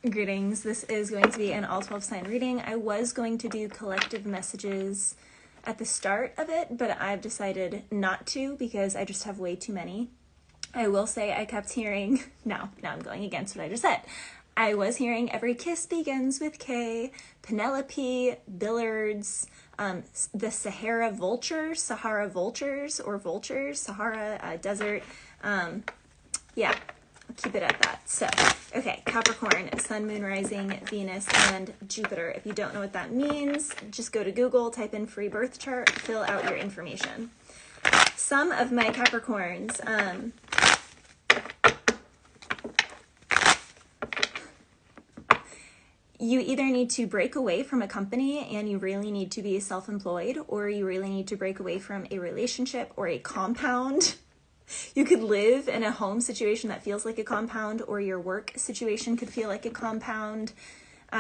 Greetings. This is going to be an all 12 sign reading. I was going to do collective messages at the start of it, but I've decided not to because I just have way too many. I will say I kept hearing, now I'm going against what I just said. I was hearing every kiss begins with K, Penelope, Billards, the Sahara vultures, Sahara desert. Yeah, I'll keep it at that. So, okay, Capricorn, Sun, Moon, Rising, Venus, and Jupiter. If you don't know what that means, just go to Google, type in free birth chart, fill out your information. Some of my Capricorns, you either need to break away from a company and you really need to be self-employed, or you really need to break away from a relationship or a compound. You could live in a home situation that feels like a compound, or your work situation could feel like a compound.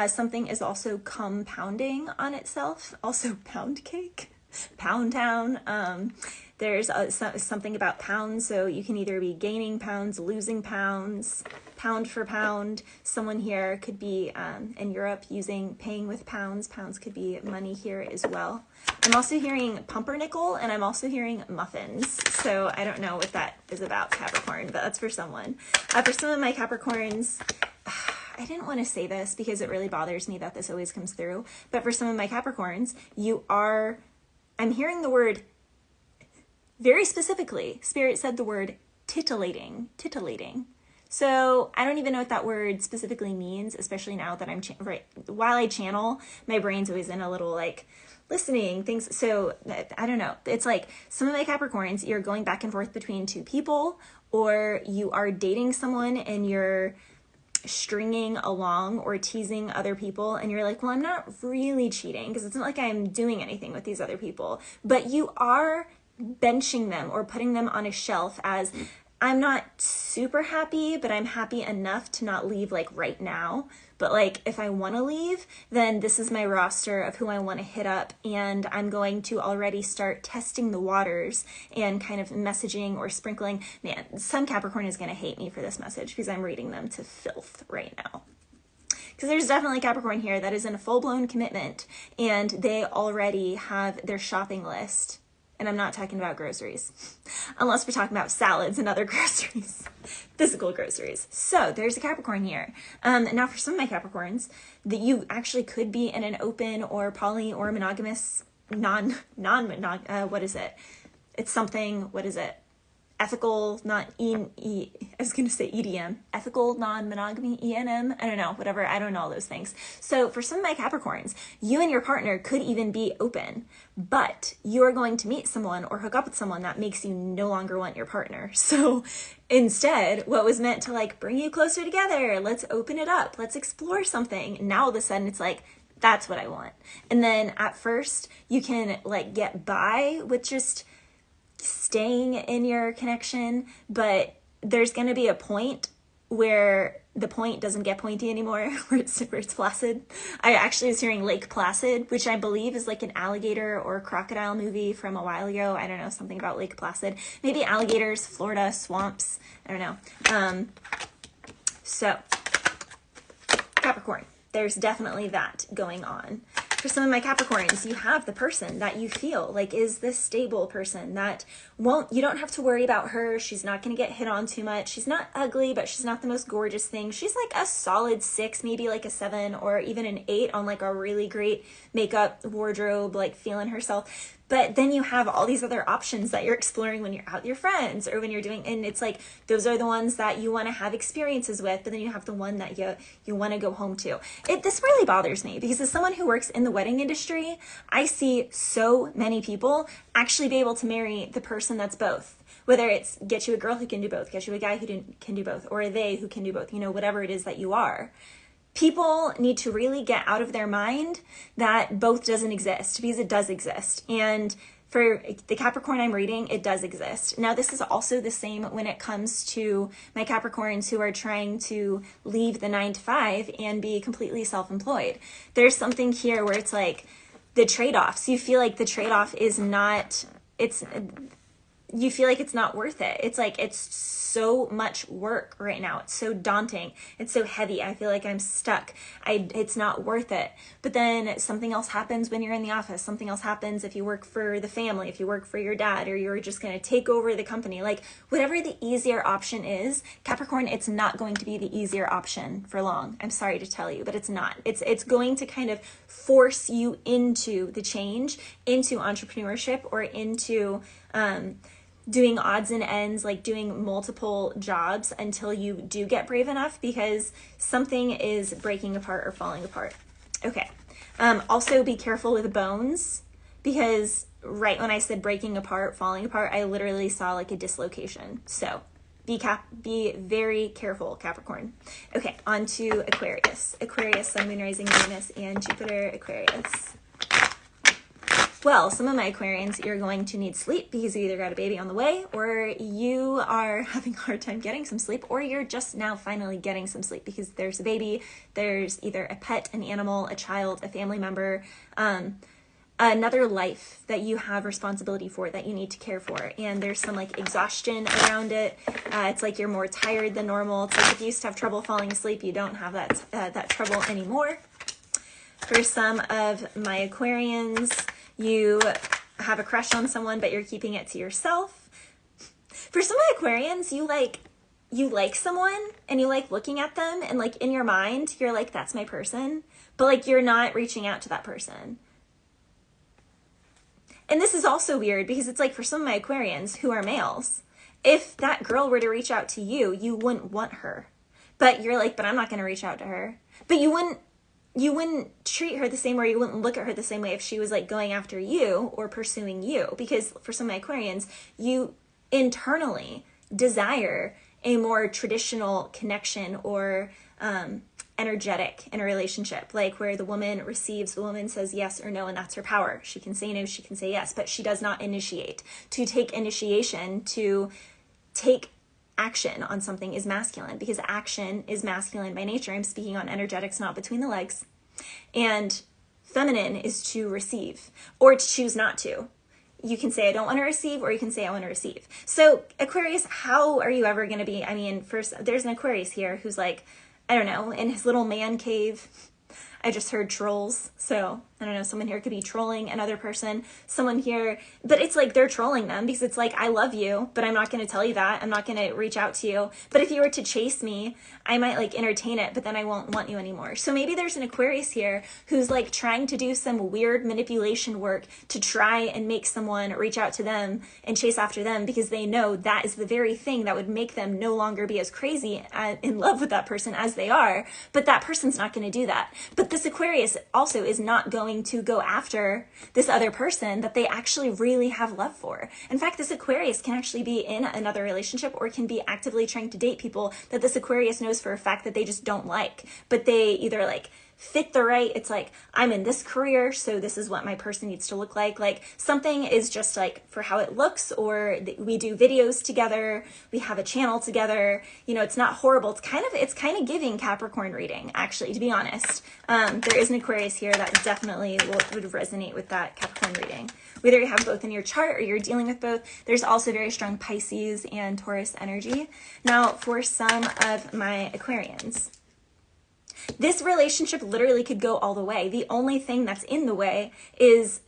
Something is also compounding on itself. Also pound cake, pound town. There's something about pounds, so you can either be gaining pounds, losing pounds, pound for pound. Someone here could be in Europe paying with pounds. Pounds could be money here as well. I'm also hearing pumpernickel, and I'm also hearing muffins. So I don't know what that is about, Capricorn, but that's for someone. For some of my Capricorns, I didn't want to say this because it really bothers me that this always comes through, but for some of my Capricorns, I'm hearing the word, very specifically, Spirit said the word titillating. So I don't even know what that word specifically means, especially now that while I channel, my brain's always in a little like listening things. So I don't know. It's like some of my Capricorns, you're going back and forth between two people, or you are dating someone and you're stringing along or teasing other people, and you're like, well, I'm not really cheating because it's not like I'm doing anything with these other people, but you are benching them or putting them on a shelf as, I'm not super happy, but I'm happy enough to not leave like right now. But like, if I want to leave, then this is my roster of who I want to hit up. And I'm going to already start testing the waters and kind of messaging or sprinkling. Man, some Capricorn is going to hate me for this message because I'm reading them to filth right now. Because there's definitely a Capricorn here that is in a full-blown commitment and they already have their shopping list. And I'm not talking about groceries, unless we're talking about salads and other groceries, physical groceries. So there's a Capricorn here. Now for some of my Capricorns, that you actually could be in an open or poly or monogamous, what is it? It's something, what is it? Ethical, I was going to say EDM, ethical, non-monogamy, ENM, I don't know, whatever, I don't know all those things. So for some of my Capricorns, you and your partner could even be open, but you're going to meet someone or hook up with someone that makes you no longer want your partner. So instead, what was meant to like bring you closer together, let's open it up, let's explore something, now all of a sudden it's like, that's what I want. And then at first, you can like get by with just staying in your connection, but there's going to be a point where the point doesn't get pointy anymore, where it's flaccid. I actually was hearing Lake Placid, which I believe is like an alligator or crocodile movie from a while ago. I don't know, something about Lake Placid. Maybe alligators, Florida, swamps. I don't know. So, Capricorn, there's definitely that going on. For some of my Capricorns, you have the person that you feel like is the stable person that you don't have to worry about her. She's not going to get hit on too much. She's not ugly, but she's not the most gorgeous thing. She's like a solid 6, maybe like a 7 or even an 8 on like a really great makeup wardrobe, like feeling herself. But then you have all these other options that you're exploring when you're out with your friends or when you're doing, and it's like, those are the ones that you want to have experiences with, but then you have the one that you want to go home to. This really bothers me because as someone who works in the wedding industry, I see so many people actually be able to marry the person that's both. Whether it's get you a girl who can do both, get you a guy who can do both, or a they who can do both, whatever it is that you are. People need to really get out of their mind that both doesn't exist, because it does exist. And for the Capricorn I'm reading, it does exist. Now, this is also the same when it comes to my Capricorns who are trying to leave the 9-to-5 and be completely self-employed. There's something here where it's like the trade-offs. You feel like the trade-off is not, you feel like it's not worth it. It's like, it's so much work right now. It's so daunting. It's so heavy. I feel like I'm stuck. It's not worth it. But then something else happens when you're in the office. Something else happens if you work for the family, if you work for your dad, or you're just going to take over the company. Like, whatever the easier option is, Capricorn, it's not going to be the easier option for long. I'm sorry to tell you, but it's not. It's going to kind of force you into the change, into entrepreneurship, or into doing odds and ends, like doing multiple jobs until you do get brave enough, because something is breaking apart or falling apart. Okay. Also be careful with bones, because right when I said breaking apart, falling apart, I literally saw like a dislocation. So be very careful, Capricorn. Okay, on to Aquarius. Aquarius, Sun, Moon, Rising, Venus, and Jupiter. Aquarius. Well, some of my Aquarians, you're going to need sleep because you either got a baby on the way, or you are having a hard time getting some sleep, or you're just now finally getting some sleep because there's a baby, there's either a pet, an animal, a child, a family member, another life that you have responsibility for, that you need to care for. And there's some like exhaustion around it. It's like you're more tired than normal. It's like if you used to have trouble falling asleep, you don't have that trouble anymore. For some of my Aquarians, you have a crush on someone, but you're keeping it to yourself. For some of my Aquarians, you like someone and you like looking at them, and like in your mind, you're like, that's my person, but like you're not reaching out to that person. And this is also weird because it's like for some of my Aquarians who are males, if that girl were to reach out to you, you wouldn't want her, but you're like, but I'm not going to reach out to her. But you wouldn't treat her the same way, you wouldn't look at her the same way if she was like going after you or pursuing you. Because for some of my Aquarians, you internally desire a more traditional connection or energetic in a relationship, like where the woman receives, the woman says yes or no, and that's her power. She can say no, she can say yes, but she does not initiate. To take initiation, to take action on something is masculine, because action is masculine by nature. I'm speaking on energetics, not between the legs. And feminine is to receive or to choose not to. You can say, I don't want to receive, or you can say, I want to receive. So Aquarius, how are you ever going to be? I mean, first, there's an Aquarius here who's like, I don't know, in his little man cave. I just heard trolls. So I don't know, someone here could be trolling another person, someone here, but it's like they're trolling them because it's like, I love you, but I'm not going to tell you that. I'm not going to reach out to you. But if you were to chase me, I might like entertain it, but then I won't want you anymore. So maybe there's an Aquarius here who's like trying to do some weird manipulation work to try and make someone reach out to them and chase after them, because they know that is the very thing that would make them no longer be as crazy in love with that person as they are. But that person's not going to do that. But this Aquarius also is not going to go after this other person that they actually really have love for. In fact, this Aquarius can actually be in another relationship or can be actively trying to date people that this Aquarius knows for a fact that they just don't like, but they either like fit the right, it's like, I'm in this career, so this is what my person needs to look like. Like something is just like for how it looks, or we do videos together, we have a channel together, you know, it's not horrible. It's kind of giving Capricorn reading, actually, to be honest. There is an Aquarius here that definitely would resonate with that Capricorn reading. Whether you have both in your chart or you're dealing with both, there's also very strong Pisces and Taurus energy. Now, for some of my Aquarians, this relationship literally could go all the way. The only thing that's in the way is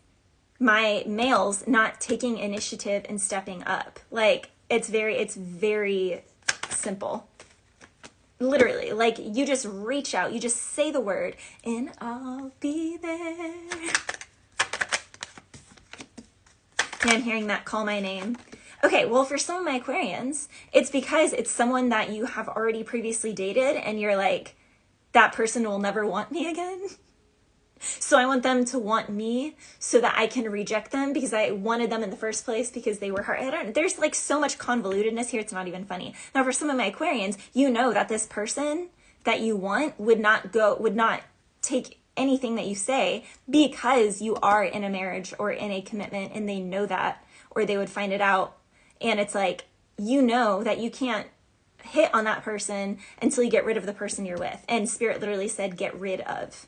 my males not taking initiative and stepping up. Like, it's very simple. Literally, like, you just reach out, you just say the word, and I'll be there. And I'm hearing that, call my name. Okay, well, for some of my Aquarians, it's because it's someone that you have already previously dated, and you're like, that person will never want me again. So I want them to want me so that I can reject them because I wanted them in the first place because they were hurt. I don't know. There's like so much convolutedness here. It's not even funny. Now, for some of my Aquarians, you know that this person that you want would not take anything that you say because you are in a marriage or in a commitment, and they know that, or they would find it out. And it's like, you know that you can't hit on that person until you get rid of the person you're with. And Spirit literally said, get rid of.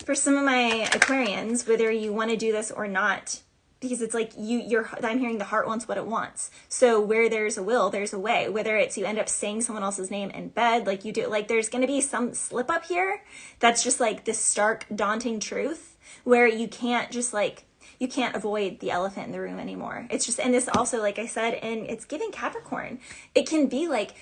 For some of my Aquarians, whether you want to do this or not, because it's like I'm hearing the heart wants what it wants. So where there's a will, there's a way. Whether it's you end up saying someone else's name in bed, like you do, like there's going to be some slip up here. That's just like this stark, daunting truth where you can't just like, you can't avoid the elephant in the room anymore. It's just, and this also, like I said, and it's giving Capricorn, it can be like,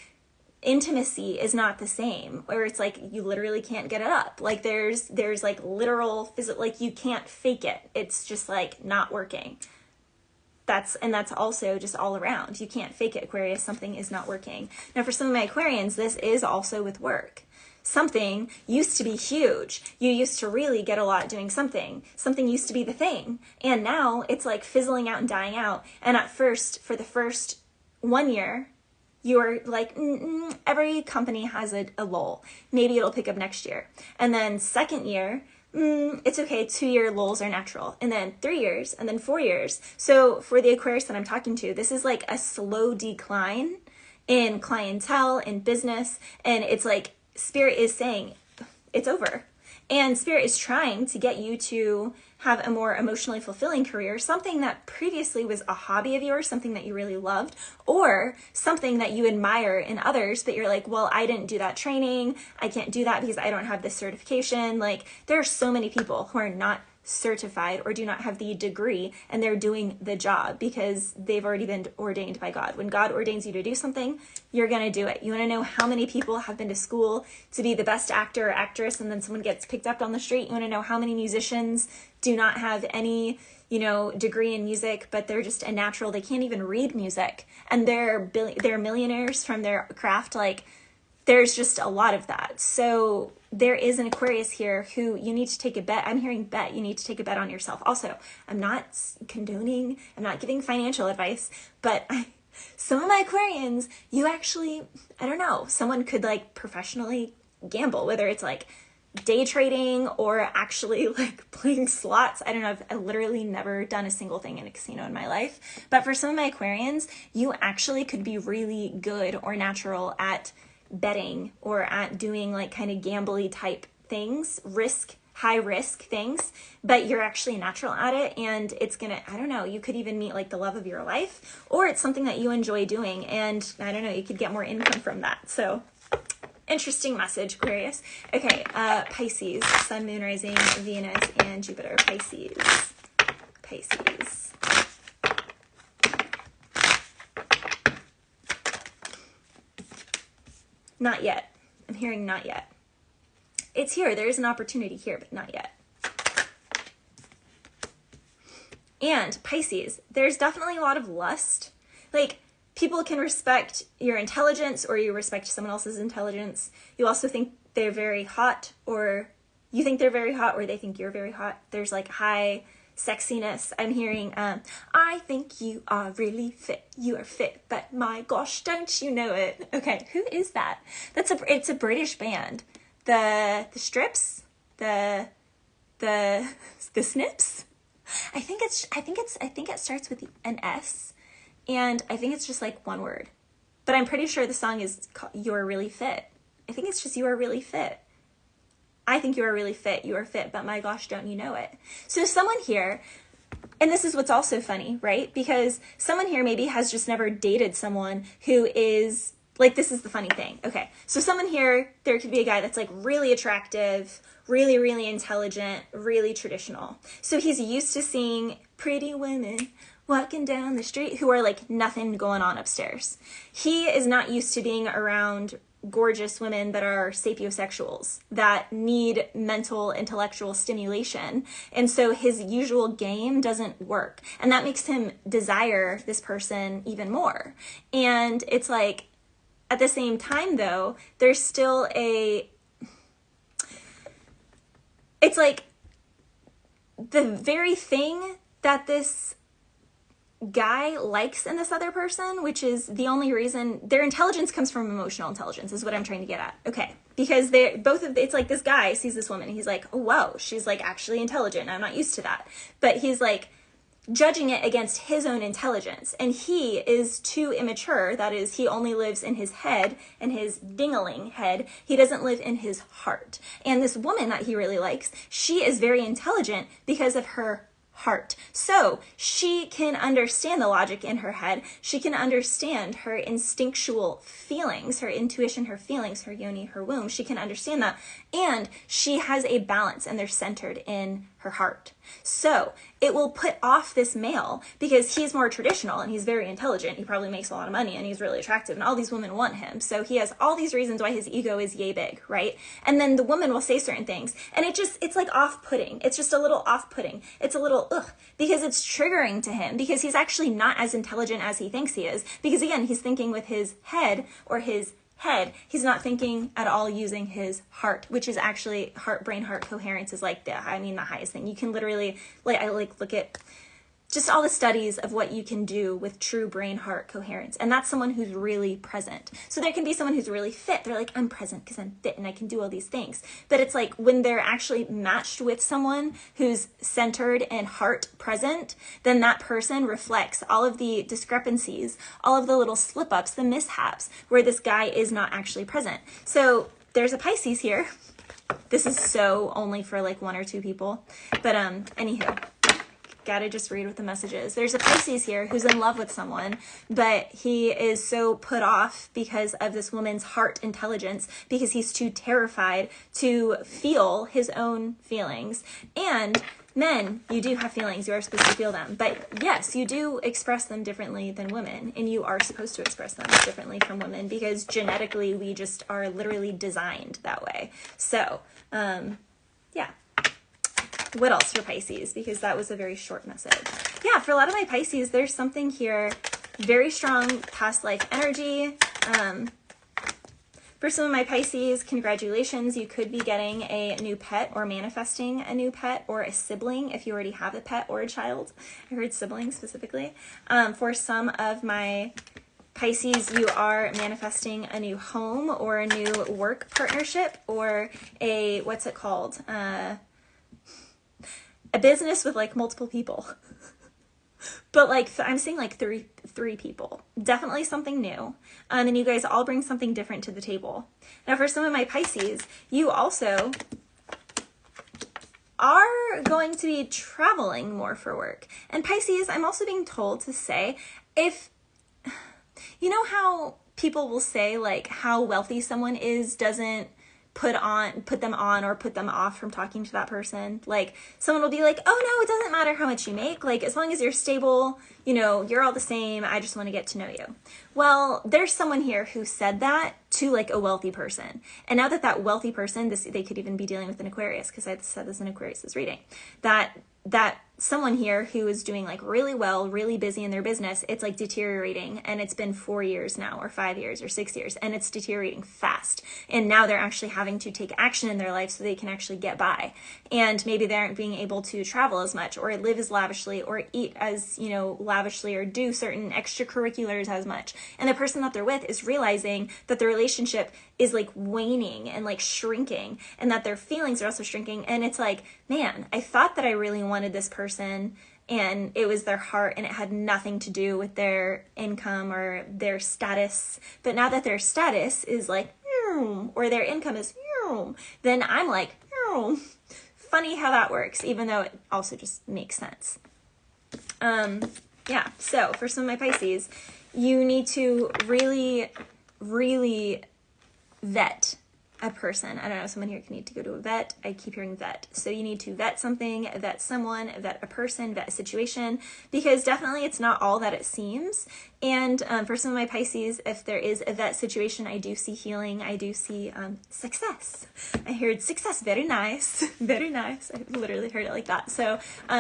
intimacy is not the same, where it's like you literally can't get it up. Like there's like literal physical, like you can't fake it. It's just like not working. That's also just all around. You can't fake it, Aquarius. Something is not working. Now for some of my Aquarians, this is also with work. Something used to be huge. You used to really get a lot doing something. Something used to be the thing. And now it's like fizzling out and dying out. And at first, for the first 1 year, you're like, every company has a lull. Maybe it'll pick up next year. And then second year, it's okay. 2-year lulls are natural. And then 3 years, and then 4 years. So for the Aquarius that I'm talking to, this is like a slow decline in clientele, in business. And it's like Spirit is saying it's over. And Spirit is trying to get you to have a more emotionally fulfilling career, something that previously was a hobby of yours, something that you really loved, or something that you admire in others, but you're like, well, I didn't do that training. I can't do that because I don't have this certification. Like there are so many people who are not certified or do not have the degree, and they're doing the job because they've already been ordained by God. When God ordains you to do something, you're going to do it. You want to know how many people have been to school to be the best actor or actress, and then someone gets picked up on the street? You want to know how many musicians do not have any, degree in music, but they're just a natural. They can't even read music, and they're millionaires from their craft. Like there's just a lot of that. So there is an Aquarius here who you need to take a bet. I'm hearing bet. You need to take a bet on yourself. Also, I'm not condoning, I'm not giving financial advice, but some of my Aquarians, you actually, I don't know, someone could like professionally gamble, whether it's like day trading or actually like playing slots. I don't know. I've literally never done a single thing in a casino in my life. But for some of my Aquarians, you actually could be really good or natural at betting or at doing like kind of gambly type things, high risk things, but you're actually natural at it. And it's gonna, I don't know, you could even meet like the love of your life, or it's something that you enjoy doing. And I don't know, you could get more income from that. So interesting message, Aquarius. Okay. Pisces, Sun, Moon, Rising, Venus, and Jupiter. Pisces. Not yet. I'm hearing not yet. It's here. There is an opportunity here, but not yet. And Pisces, there's definitely a lot of lust. Like people can respect your intelligence, or you respect someone else's intelligence. You also think they're very hot, or you think they're very hot, or they think you're very hot. There's like high sexiness. I'm hearing, I think you are really fit. You are fit, but my gosh, don't you know it? Okay, who is that? It's a British band. The Strips, the Snips. I think it starts with an S, and I think it's just like one word. But I'm pretty sure the song is You're Really Fit. I think it's just You Are Really Fit. I think you are really fit. You are fit, but my gosh, don't you know it? So someone here, and this is what's also funny, right? Because someone here maybe has just never dated someone who is like, this is the funny thing. Okay. So someone here, there could be a guy that's like really attractive, really, really intelligent, really traditional. So he's used to seeing pretty women walking down the street who are like nothing going on upstairs. He is not used to being around gorgeous women that are sapiosexuals, that need mental, intellectual stimulation. And so his usual game doesn't work. And that makes him desire this person even more. And it's like, at the same time though, there's still it's like the very thing that this guy likes in this other person, which is the only reason their intelligence comes from emotional intelligence, is what I'm trying to get at. Okay. Because it's like this guy sees this woman and he's like, oh, wow, she's like actually intelligent. I'm not used to that. But he's like judging it against his own intelligence. And he is too immature. That is, he only lives in his head and his dingling head. He doesn't live in his heart. And this woman that he really likes, she is very intelligent because of her heart. So she can understand the logic in her head. She can understand her instinctual feelings, her intuition, her feelings, her yoni, her womb. She can understand that. And she has a balance, and they're centered in her heart. So it will put off this male because he's more traditional and he's very intelligent. He probably makes a lot of money and he's really attractive and all these women want him. So he has all these reasons why his ego is yay big, right? And then the woman will say certain things and it's like off-putting. It's just a little off-putting. It's a little ugh, because it's triggering to him, because he's actually not as intelligent as he thinks he is. Because again, he's thinking with his head or his head. He's not thinking at all using his heart, which is actually brain heart coherence is like the highest thing. You can literally I look at just all the studies of what you can do with true brain heart coherence. And that's someone who's really present. So there can be someone who's really fit. They're like, I'm present because I'm fit and I can do all these things. But it's like when they're actually matched with someone who's centered and heart present, then that person reflects all of the discrepancies, all of the little slip ups, the mishaps where this guy is not actually present. So there's a Pisces here. This is so only for like 1 or 2 people. But anywho. Gotta just read what the message is. There's a Pisces here who's in love with someone, but he is so put off because of this woman's heart intelligence, because he's too terrified to feel his own feelings. And men, you do have feelings. You are supposed to feel them. But yes, you do express them differently than women, and you are supposed to express them differently from women because genetically we just are literally designed that way. So, yeah. What else for Pisces? Because that was a very short message. Yeah, for a lot of my Pisces, there's something here, very strong past life energy. For some of my Pisces, congratulations. You could be getting a new pet or manifesting a new pet or a sibling if you already have a pet or a child. I heard siblings specifically. For some of my Pisces, you are manifesting a new home or a new work partnership or a, what's it called? A business with like multiple people. But like, I'm seeing like three people. Definitely something new. And you guys all bring something different to the table. Now for some of my Pisces, you also are going to be traveling more for work. And Pisces, I'm also being told to say, if, you know how people will say like how wealthy someone is doesn't put them on or put them off from talking to that person. Like someone will be like, oh no, it doesn't matter how much you make. Like as long as you're stable, you know, you're all the same. I just want to get to know you. Well, there's someone here who said that to like a wealthy person. And now that wealthy person, they could even be dealing with an Aquarius, because I said this in Aquarius's reading, that someone here who is doing like really well, really busy in their business, it's like deteriorating, and it's been 4 years now or 5 years or 6 years, and it's deteriorating fast. And now they're actually having to take action in their life so they can actually get by. And maybe they aren't being able to travel as much or live as lavishly or eat as, you know, lavishly or do certain extracurriculars as much. And the person that they're with is realizing that the relationship is like waning and like shrinking, and that their feelings are also shrinking. And it's like, man, I thought that I really wanted this person and it was their heart and it had nothing to do with their income or their status. But now that their status is like, or their income is, then I'm like, funny how that works, even though it also just makes sense. Yeah, so for some of my Pisces, you need to really, really vet a person. I don't know, someone here can need to go to a vet. I keep hearing vet. So you need to vet something, vet someone, vet a person, vet a situation, because definitely it's not all that it seems. And for some of my Pisces, if there is a vet situation, I do see healing. I do see success. I heard success. Very nice. Very nice. I literally heard it like that. So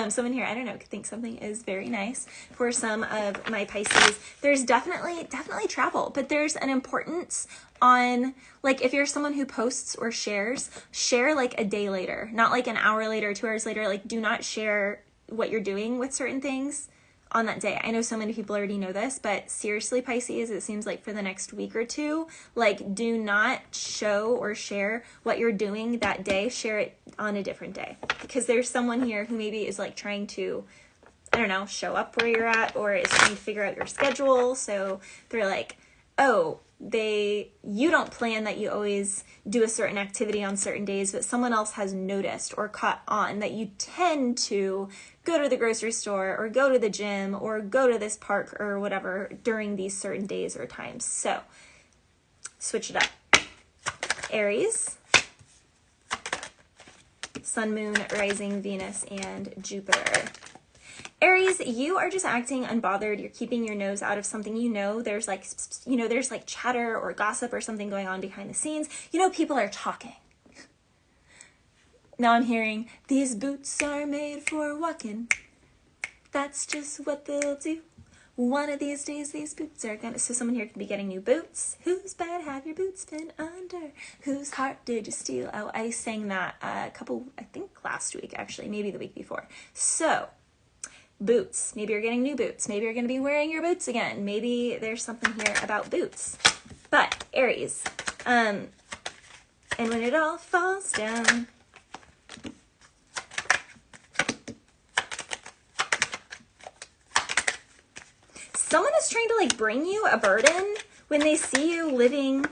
someone here, I don't know, could think something is very nice. For some of my Pisces, there's definitely travel, but there's an importance on, like, if you're someone who posts or shares, share like a day later, not like an hour later, 2 hours later. Like, do not share what you're doing with certain things on that day. I know so many people already know this, but seriously, Pisces, it seems like for the next week or two, like, do not show or share what you're doing that day. Share it on a different day, because there's someone here who maybe is like trying to, I don't know, show up where you're at, or is trying to figure out your schedule. So they're like, oh, you don't plan that you always do a certain activity on certain days, but someone else has noticed or caught on that you tend to go to the grocery store or go to the gym or go to this park or whatever during these certain days or times. So switch it up. Aries, Sun, Moon, Rising, Venus, and Jupiter. Aries, you are just acting unbothered. You're keeping your nose out of something. There's like, there's like chatter or gossip or something going on behind the scenes. People are talking. Now I'm hearing, these boots are made for walking. That's just what they'll do. One of these days, these boots are gonna... So someone here could be getting new boots. Whose bed have your boots been under? Whose heart did you steal? Oh, I sang that I think last week, actually, maybe the week before. So, boots. Maybe you're getting new boots. Maybe you're gonna be wearing your boots again. Maybe there's something here about boots. But, Aries, and when it all falls down... Someone is trying to like bring you a burden when they see you living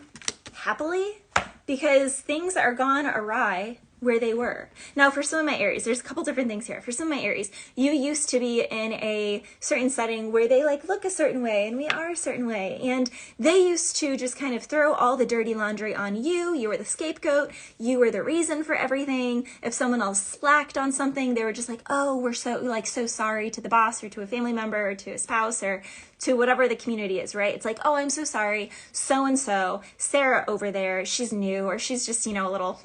happily because things are gone awry where they were. Now, for some of my Aries, there's a couple different things here. For some of my Aries, you used to be in a certain setting where they like look a certain way and we are a certain way. And they used to just kind of throw all the dirty laundry on you. You were the scapegoat. You were the reason for everything. If someone else slacked on something, they were just like, oh, we're so sorry to the boss or to a family member or to a spouse or to whatever the community is, right? It's like, oh, I'm so sorry. So-and-so, Sarah over there, she's new, or she's just, a little,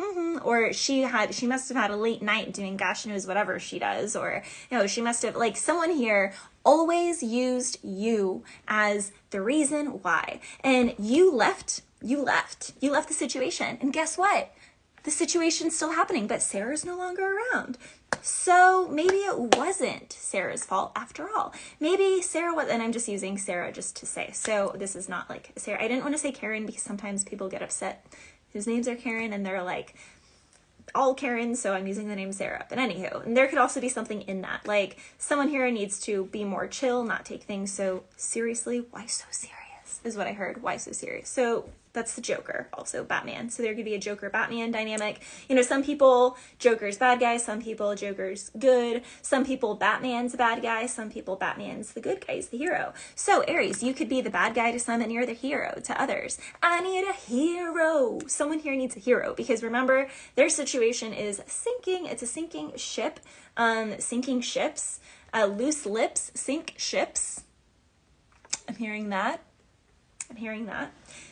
or she must have had a late night doing gosh knows whatever she does, or, she must have, like, someone here always used you as the reason why. And you left the situation. And guess what? The situation's still happening, but Sarah's no longer around. So maybe it wasn't Sarah's fault after all. Maybe Sarah was, and I'm just using Sarah just to say, so this is not like Sarah. I didn't want to say Karen because sometimes people get upset whose names are Karen and they're like, all Karen, so I'm using the name Sarah. But anywho, and there could also be something in that. Like, someone here needs to be more chill, not take things so seriously. Why so serious is what I heard. Why so serious? So that's the Joker, also Batman. So there could be a Joker-Batman dynamic. Some people, Joker's bad guy. Some people, Joker's good. Some people, Batman's a bad guy. Some people, Batman's the good guy, he's the hero. So Aries, you could be the bad guy to some and you're the hero to others. I need a hero. Someone here needs a hero because remember, their situation is sinking. It's a sinking ship. Sinking ships. Loose lips sink ships. I'm hearing that.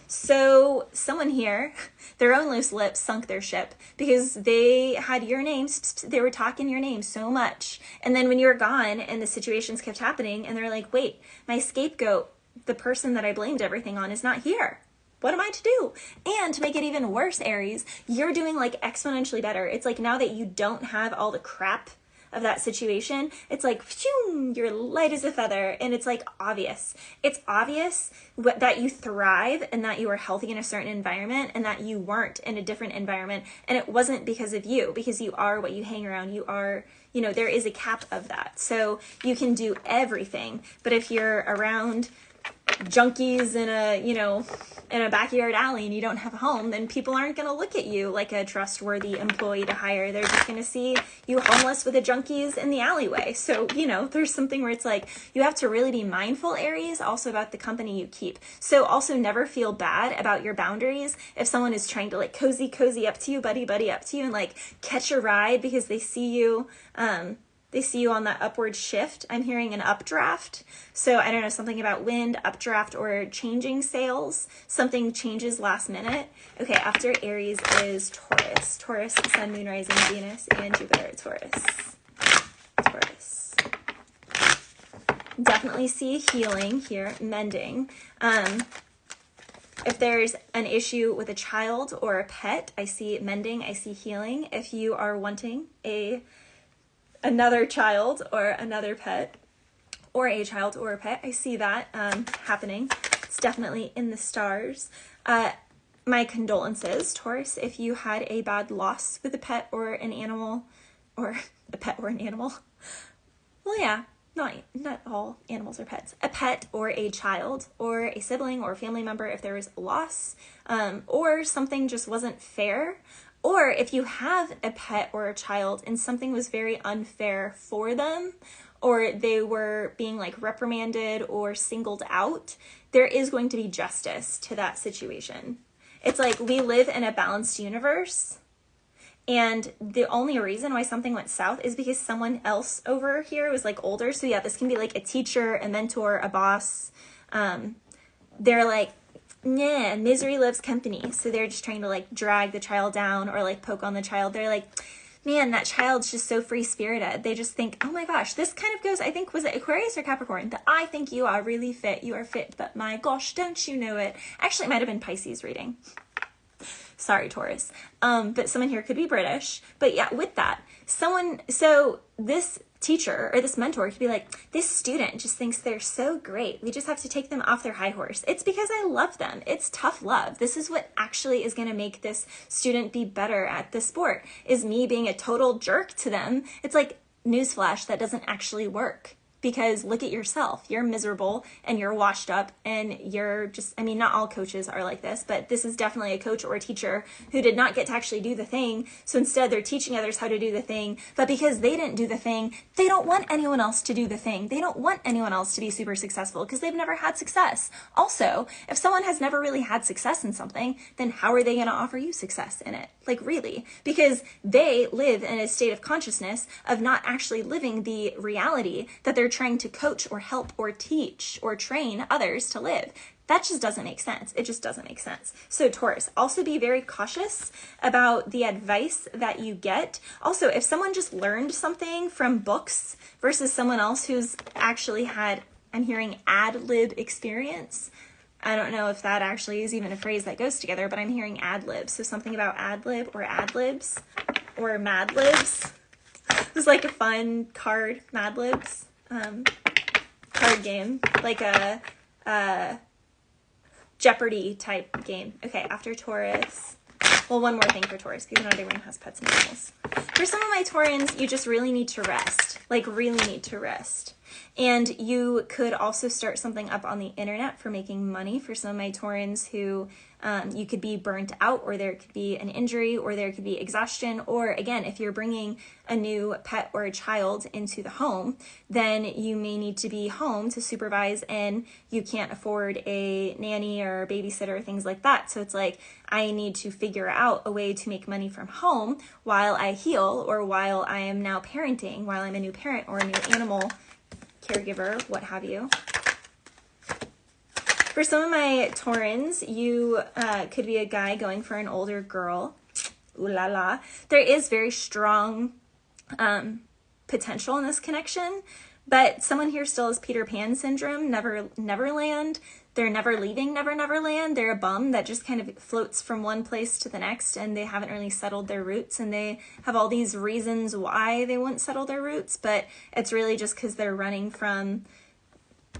So someone here, their own loose lips sunk their ship because they had your name, they were talking your name so much. And then when you were gone and the situations kept happening and they're like, wait, my scapegoat, the person that I blamed everything on is not here. What am I to do? And to make it even worse, Aries, you're doing like exponentially better. It's like now that you don't have all the crap of that situation, it's like, phew, you're light as a feather. And it's like obvious. It's obvious that you thrive and that you are healthy in a certain environment and that you weren't in a different environment. And it wasn't because of you, because you are what you hang around. You are, there is a cap of that. So you can do everything. But if you're around junkies in a backyard alley and you don't have a home, then people aren't going to look at you like a trustworthy employee to hire. They're just going to see you homeless with the junkies in the alleyway. So, there's something where it's like, you have to really be mindful, Aries, also about the company you keep. So also never feel bad about your boundaries. If someone is trying to like cozy up to you, buddy up to you and like catch a ride because they see you, on that upward shift. I'm hearing an updraft. So I don't know, something about wind, updraft, or changing sails. Something changes last minute. Okay, after Aries is Taurus. Taurus, Sun, Moon, Rising, Venus, and Jupiter. Taurus. Definitely see healing here, mending. If there's an issue with a child or a pet, I see mending, I see healing. If you are wanting another child or another pet, or a child or a pet, I see that happening. It's definitely in the stars. My condolences, Taurus, if you had a bad loss with a pet or an animal, or a pet or an animal. Well, yeah, not all animals are pets, a pet or a child or a sibling or a family member if there was a loss, or something just wasn't fair, or if you have a pet or a child and something was very unfair for them, or they were being like reprimanded or singled out, there is going to be justice to that situation. It's like we live in a balanced universe, and the only reason why something went south is because someone else over here was like older. So yeah, this can be like a teacher, a mentor, a boss. They're like, nah, misery loves company. So they're just trying to like drag the child down or like poke on the child. They're like, man, that child's just so free-spirited. They just think, oh my gosh, this kind of goes, I think, was it Aquarius or Capricorn? That I think you are really fit. You are fit, but my gosh, don't you know it? Actually, it might have been Pisces reading. Sorry, Taurus. But someone here could be British. But yeah, with that, so this teacher or this mentor could be like, this student just thinks they're so great. We just have to take them off their high horse. It's because I love them. It's tough love. This is what actually is going to make this student be better at the sport, is me being a total jerk to them. It's like, newsflash, that doesn't actually work. Because look at yourself, you're miserable and you're washed up and you're just, I mean, not all coaches are like this, but this is definitely a coach or a teacher who did not get to actually do the thing. So instead they're teaching others how to do the thing, but because they didn't do the thing, they don't want anyone else to do the thing. They don't want anyone else to be super successful because they've never had success. Also, if someone has never really had success in something, then how are they going to offer you success in it? Like really, because they live in a state of consciousness of not actually living the reality that they're trying to coach or help or teach or train others to live. That just doesn't make sense. It just doesn't make sense. So Taurus, also be very cautious about the advice that you get. Also, if someone just learned something from books versus someone else who's actually had, I'm hearing ad lib experience. I don't know if that actually is even a phrase that goes together, but I'm hearing ad lib. So something about ad lib or ad libs or mad libs. It was like a fun card, mad libs, card game, like a Jeopardy type game. Okay, after Taurus. Well, one more thing for Taurus, because not everyone has pets and animals. For some of my Taurans, you just really need to rest, like really need to rest. And you could also start something up on the internet for making money. For some of my Taurans who you could be burnt out, or there could be an injury, or there could be exhaustion, or again, if you're bringing a new pet or a child into the home, then you may need to be home to supervise, and you can't afford a nanny or a babysitter, things like that. So it's like, I need to figure out a way to make money from home while I heal, or while I am now parenting, while I'm a new parent or a new animal caregiver, what have you. For some of my Taurans, you could be a guy going for an older girl. Ooh la la. There is very strong potential in this connection, but someone here still has Peter Pan syndrome, Neverland. They're never leaving Neverland. They're a bum that just kind of floats from one place to the next, and they haven't really settled their roots, and they have all these reasons why they wouldn't settle their roots, but it's really just because they're running from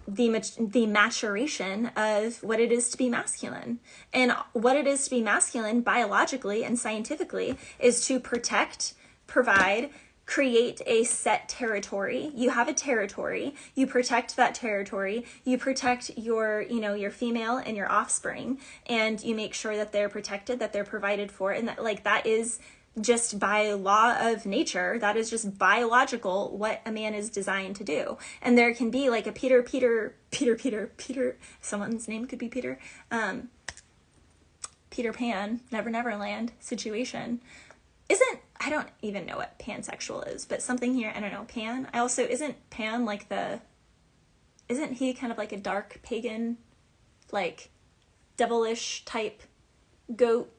the maturation of what it is to be masculine. And what it is to be masculine biologically and scientifically is to protect, provide, create a set territory. You have a territory, you protect that territory, you protect your, your female and your offspring, and you make sure that they're protected, that they're provided for, and that is just by law of nature, that is just biological what a man is designed to do. And there can be like a Peter, someone's name could be Peter, Peter Pan, Neverland situation. I don't even know what pansexual is, but something here, I don't know, Pan. Isn't Pan like isn't he kind of like a dark pagan, like devilish type goat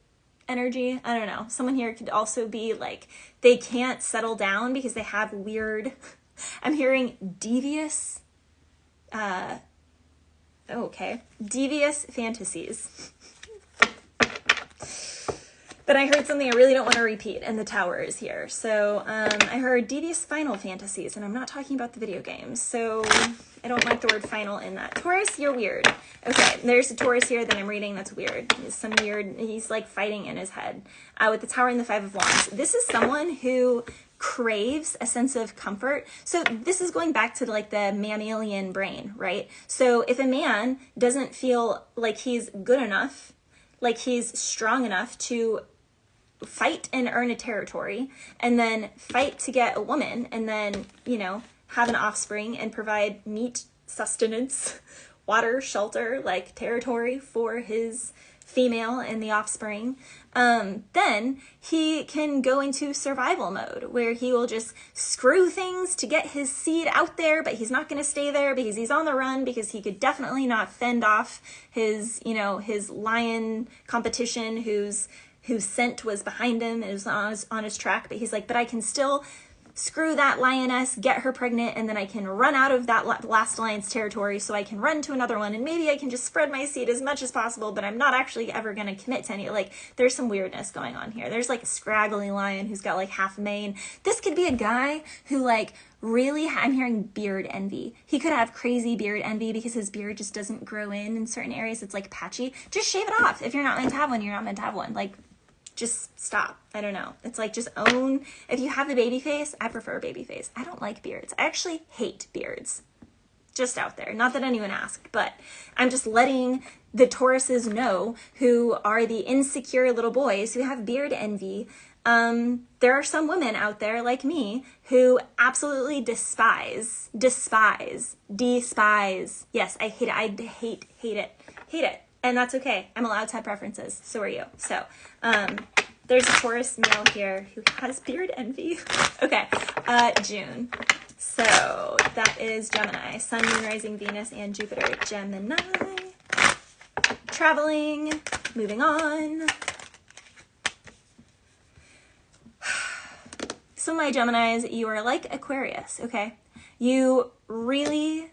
energy? I don't know. Someone here could also be like, they can't settle down because they have weird, I'm hearing devious, devious fantasies. But But I heard something I really don't want to repeat, and the Tower is here. So I heard devious final fantasies, and I'm not talking about the video games. So I don't like the word final in that. Taurus, you're weird. Okay, there's a Taurus here that I'm reading that's weird. He's like fighting in his head with the Tower and the Five of Wands. This is someone who craves a sense of comfort. So this is going back to like the mammalian brain, right? So if a man doesn't feel like he's good enough, like he's strong enough to fight and earn a territory, and then fight to get a woman, and then, you know, have an offspring and provide meat, sustenance, water, shelter, like territory for his female and the offspring, then he can go into survival mode where he will just screw things to get his seed out there, but he's not going to stay there because he's on the run, because he could definitely not fend off his, you know, his lion competition whose scent was behind him and was on his track. But he's like, but I can still screw that lioness, get her pregnant, and then I can run out of that last lion's territory so I can run to another one, and maybe I can just spread my seed as much as possible, but I'm not actually ever going to commit to any. Like, there's some weirdness going on here. There's like a scraggly lion who's got like half a mane. This could be a guy who like really, I'm hearing beard envy. He could have crazy beard envy because his beard just doesn't grow in certain areas. It's like patchy. Just shave it off. If you're not meant to have one, you're not meant to have one. Like, just stop. I don't know. It's like, just own, if you have a baby face, I prefer a baby face. I don't like beards. I actually hate beards. Just out there. Not that anyone asked, but I'm just letting the Tauruses know who are the insecure little boys who have beard envy. There are some women out there like me who absolutely despise. Yes, I hate it. I hate it. And that's okay. I'm allowed to have preferences. So are you. So, there's a Taurus male here who has beard envy. Okay, June. So that is Gemini. Sun, Moon, Rising, Venus, and Jupiter. Gemini. Traveling. Moving on. So my Geminis, you are like Aquarius, okay? You really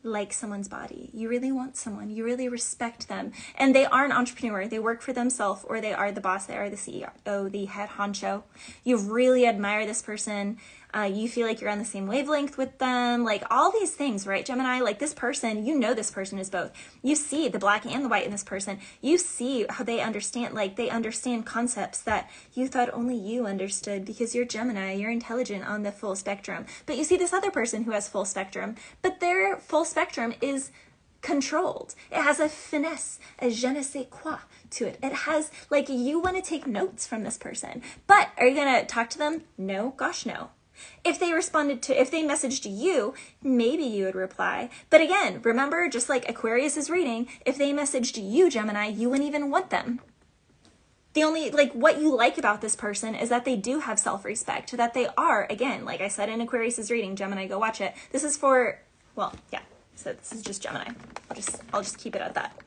like someone's body. You really want someone. You really respect them. And they are an entrepreneur. They work for themselves, or they are the boss. They are the CEO, the head honcho. You really admire this person. You feel like you're on the same wavelength with them. Like all these things, right, Gemini? Like this person, you know this person is both. You see the black and the white in this person. You see how they understand, like they understand concepts that you thought only you understood because you're Gemini. You're intelligent on the full spectrum. But you see this other person who has full spectrum, but their full spectrum is controlled. It has a finesse, a je ne sais quoi to it. It has, like, you want to take notes from this person. But are you going to talk to them? No, gosh, no. If they messaged you, maybe you would reply. But again, remember, just like Aquarius is reading, if they messaged you, Gemini, you wouldn't even want them. The only, like, what you like about this person is that they do have self-respect, that they are, again, like I said in Aquarius's reading, Gemini, go watch it. This is for, well, yeah, so this is just Gemini. I'll just keep it at that.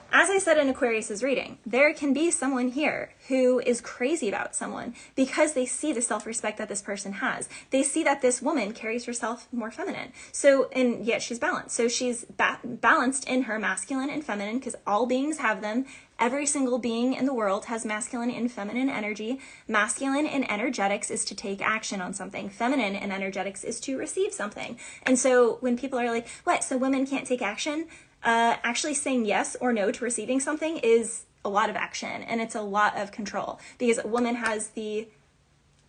As I said in Aquarius's reading, there can be someone here who is crazy about someone because they see the self-respect that this person has. They see that this woman carries herself more feminine. So, and yet she's balanced. So she's balanced in her masculine and feminine, because all beings have them. Every single being in the world has masculine and feminine energy. Masculine in energetics is to take action on something. Feminine in energetics is to receive something. And so when people are like, what, so women can't take action? Actually saying yes or no to receiving something is a lot of action, and it's a lot of control, because a woman has the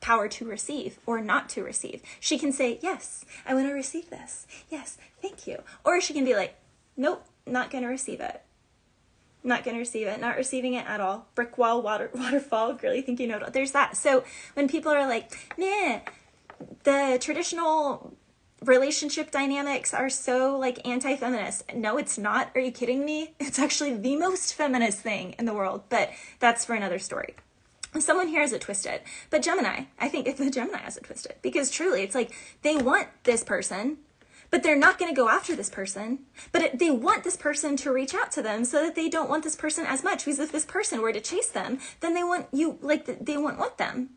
power to receive or not to receive. She can say, yes, I want to receive this. Yes, thank you. Or she can be like, nope, not going to receive it. Not going to receive it. Not receiving it at all. Brick wall, waterfall, really think you know. There's that. So when people are like, nah, the traditional relationship dynamics are so like anti-feminist. No, it's not. Are you kidding me? It's actually the most feminist thing in the world, but that's for another story. Someone here has it twisted, but Gemini, I think the Gemini has it twisted, because truly it's like they want this person, but they're not going to go after this person, but they want this person to reach out to them so that they don't want this person as much, because if this person were to chase them, then they want you, like they won't want them.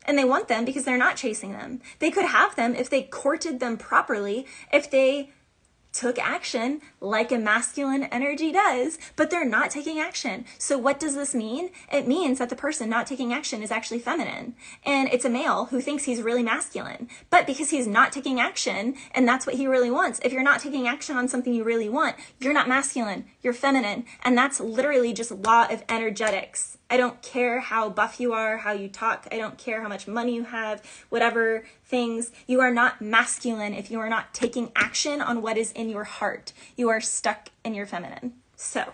And they want them because they're not chasing them. They could have them if they courted them properly, if they took action like a masculine energy does, but they're not taking action. So what does this mean? It means that the person not taking action is actually feminine. And it's a male who thinks he's really masculine. But because he's not taking action, and that's what he really wants, if you're not taking action on something you really want, you're not masculine, you're feminine. And that's literally just law of energetics. I don't care how buff you are, how you talk. I don't care how much money you have, whatever things. You are not masculine if you are not taking action on what is in your heart. You are stuck in your feminine. So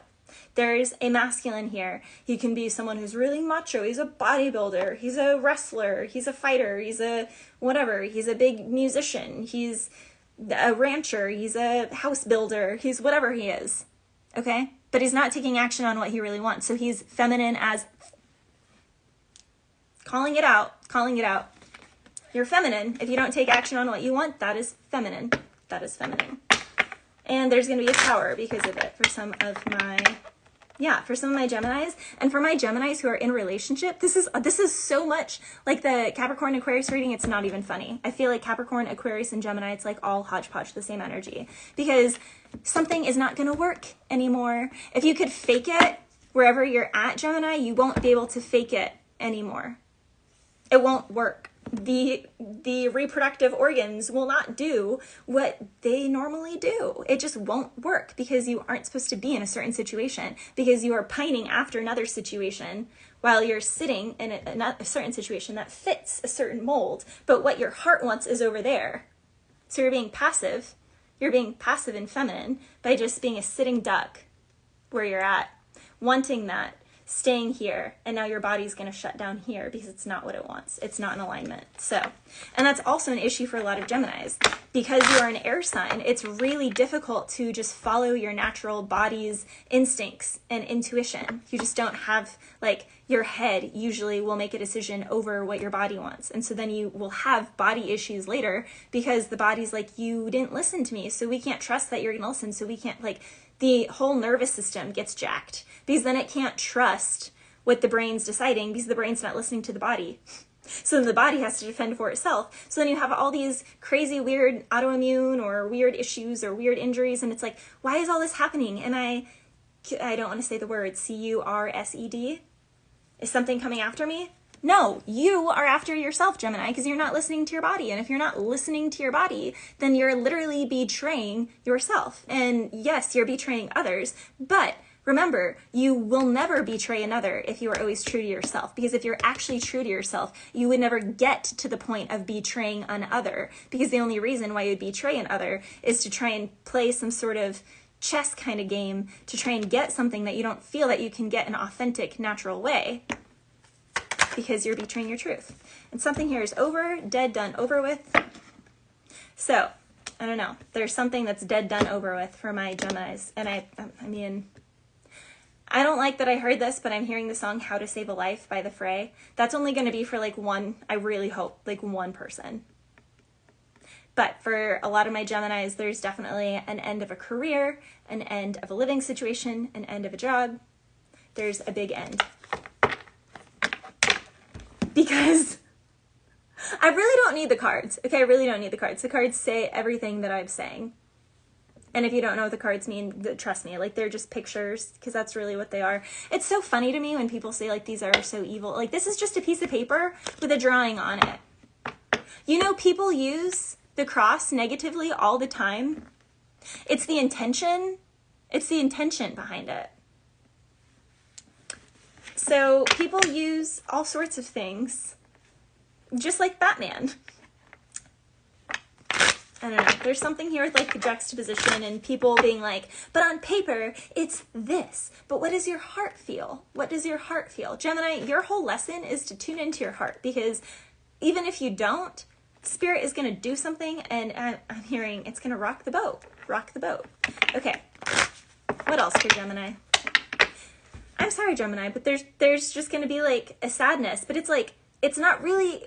there's a masculine here. He can be someone who's really macho. He's a bodybuilder. He's a wrestler. He's a fighter. He's a whatever. He's a big musician. He's a rancher. He's a house builder. He's whatever he is. Okay? But he's not taking action on what he really wants. So he's feminine as calling it out. You're feminine. If you don't take action on what you want, that is feminine. That is feminine. And there's going to be a tower because of it for some of my Geminis. And for my Geminis who are in relationship, this is so much like the Capricorn Aquarius reading. It's not even funny. I feel like Capricorn, Aquarius, and Gemini, it's like all hodgepodge, the same energy, because something is not going to work anymore. If you could fake it wherever you're at, Gemini, you won't be able to fake it anymore. It won't work. The reproductive organs will not do what they normally do. It just won't work because you aren't supposed to be in a certain situation, because you are pining after another situation while you're sitting in a certain situation that fits a certain mold. But what your heart wants is over there. So you're being passive. You're being passive and feminine by just being a sitting duck where you're at, wanting that, staying here, and now your body's going to shut down here because it's not what it wants. It's not in alignment. So, and that's also an issue for a lot of Geminis. Because you are an air sign, it's really difficult to just follow your natural body's instincts and intuition. You just don't have, like, your head usually will make a decision over what your body wants. And so then you will have body issues later because the body's like, you didn't listen to me, so we can't trust that you're going to listen, so we can't, like, the whole nervous system gets jacked because then it can't trust what the brain's deciding because the brain's not listening to the body. So then the body has to defend for itself. So then you have all these crazy, weird autoimmune or weird issues or weird injuries. And it's like, why is all this happening? And I don't want to say the word CURSED. Is something coming after me? No, you are after yourself, Gemini, because you're not listening to your body. And if you're not listening to your body, then you're literally betraying yourself. And yes, you're betraying others, but remember, you will never betray another if you are always true to yourself. Because if you're actually true to yourself, you would never get to the point of betraying another. Because the only reason why you would betray another is to try and play some sort of chess kind of game to try and get something that you don't feel that you can get in an authentic, natural way. Because you're betraying your truth. And something here is over, dead, done, over with. So, I don't know. There's something that's dead, done, over with for my Geminis. And I mean, I don't like that I heard this, but I'm hearing the song How to Save a Life by The Fray. That's only going to be for like one, I really hope, like one person. But for a lot of my Geminis, there's definitely an end of a career, an end of a living situation, an end of a job. There's a big end. Because I really don't need the cards. Okay, I really don't need the cards. The cards say everything that I'm saying. And if you don't know what the cards mean, trust me, like they're just pictures, because that's really what they are. It's so funny to me when people say like these are so evil. Like this is just a piece of paper with a drawing on it. You know, people use the cross negatively all the time. It's the intention. It's the intention behind it. So people use all sorts of things, just like Batman. I don't know. There's something here with like the juxtaposition and people being like, but on paper, it's this. But what does your heart feel? What does your heart feel? Gemini, your whole lesson is to tune into your heart, because even if you don't, Spirit is going to do something, and I'm hearing it's going to rock the boat. Rock the boat. Okay. What else for Gemini? I'm sorry, Gemini, but there's just going to be like a sadness, but it's like, it's not really,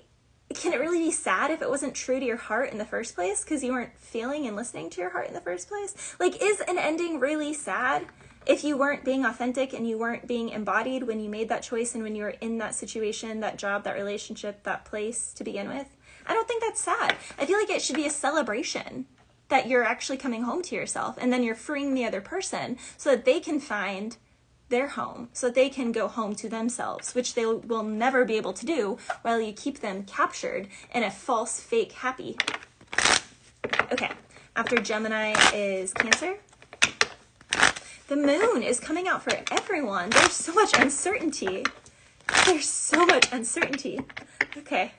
can it really be sad if it wasn't true to your heart in the first place? Because you weren't feeling and listening to your heart in the first place? Like, is an ending really sad if you weren't being authentic and you weren't being embodied when you made that choice and when you were in that situation, that job, that relationship, that place to begin with? I don't think that's sad. I feel like it should be a celebration. that you're actually coming home to yourself, and then you're freeing the other person so that they can find their home, so that they can go home to themselves, which they will never be able to do while you keep them captured in a false, fake, happy. Okay, after Gemini is Cancer. The moon is coming out for everyone. There's so much uncertainty. There's so much uncertainty. Okay.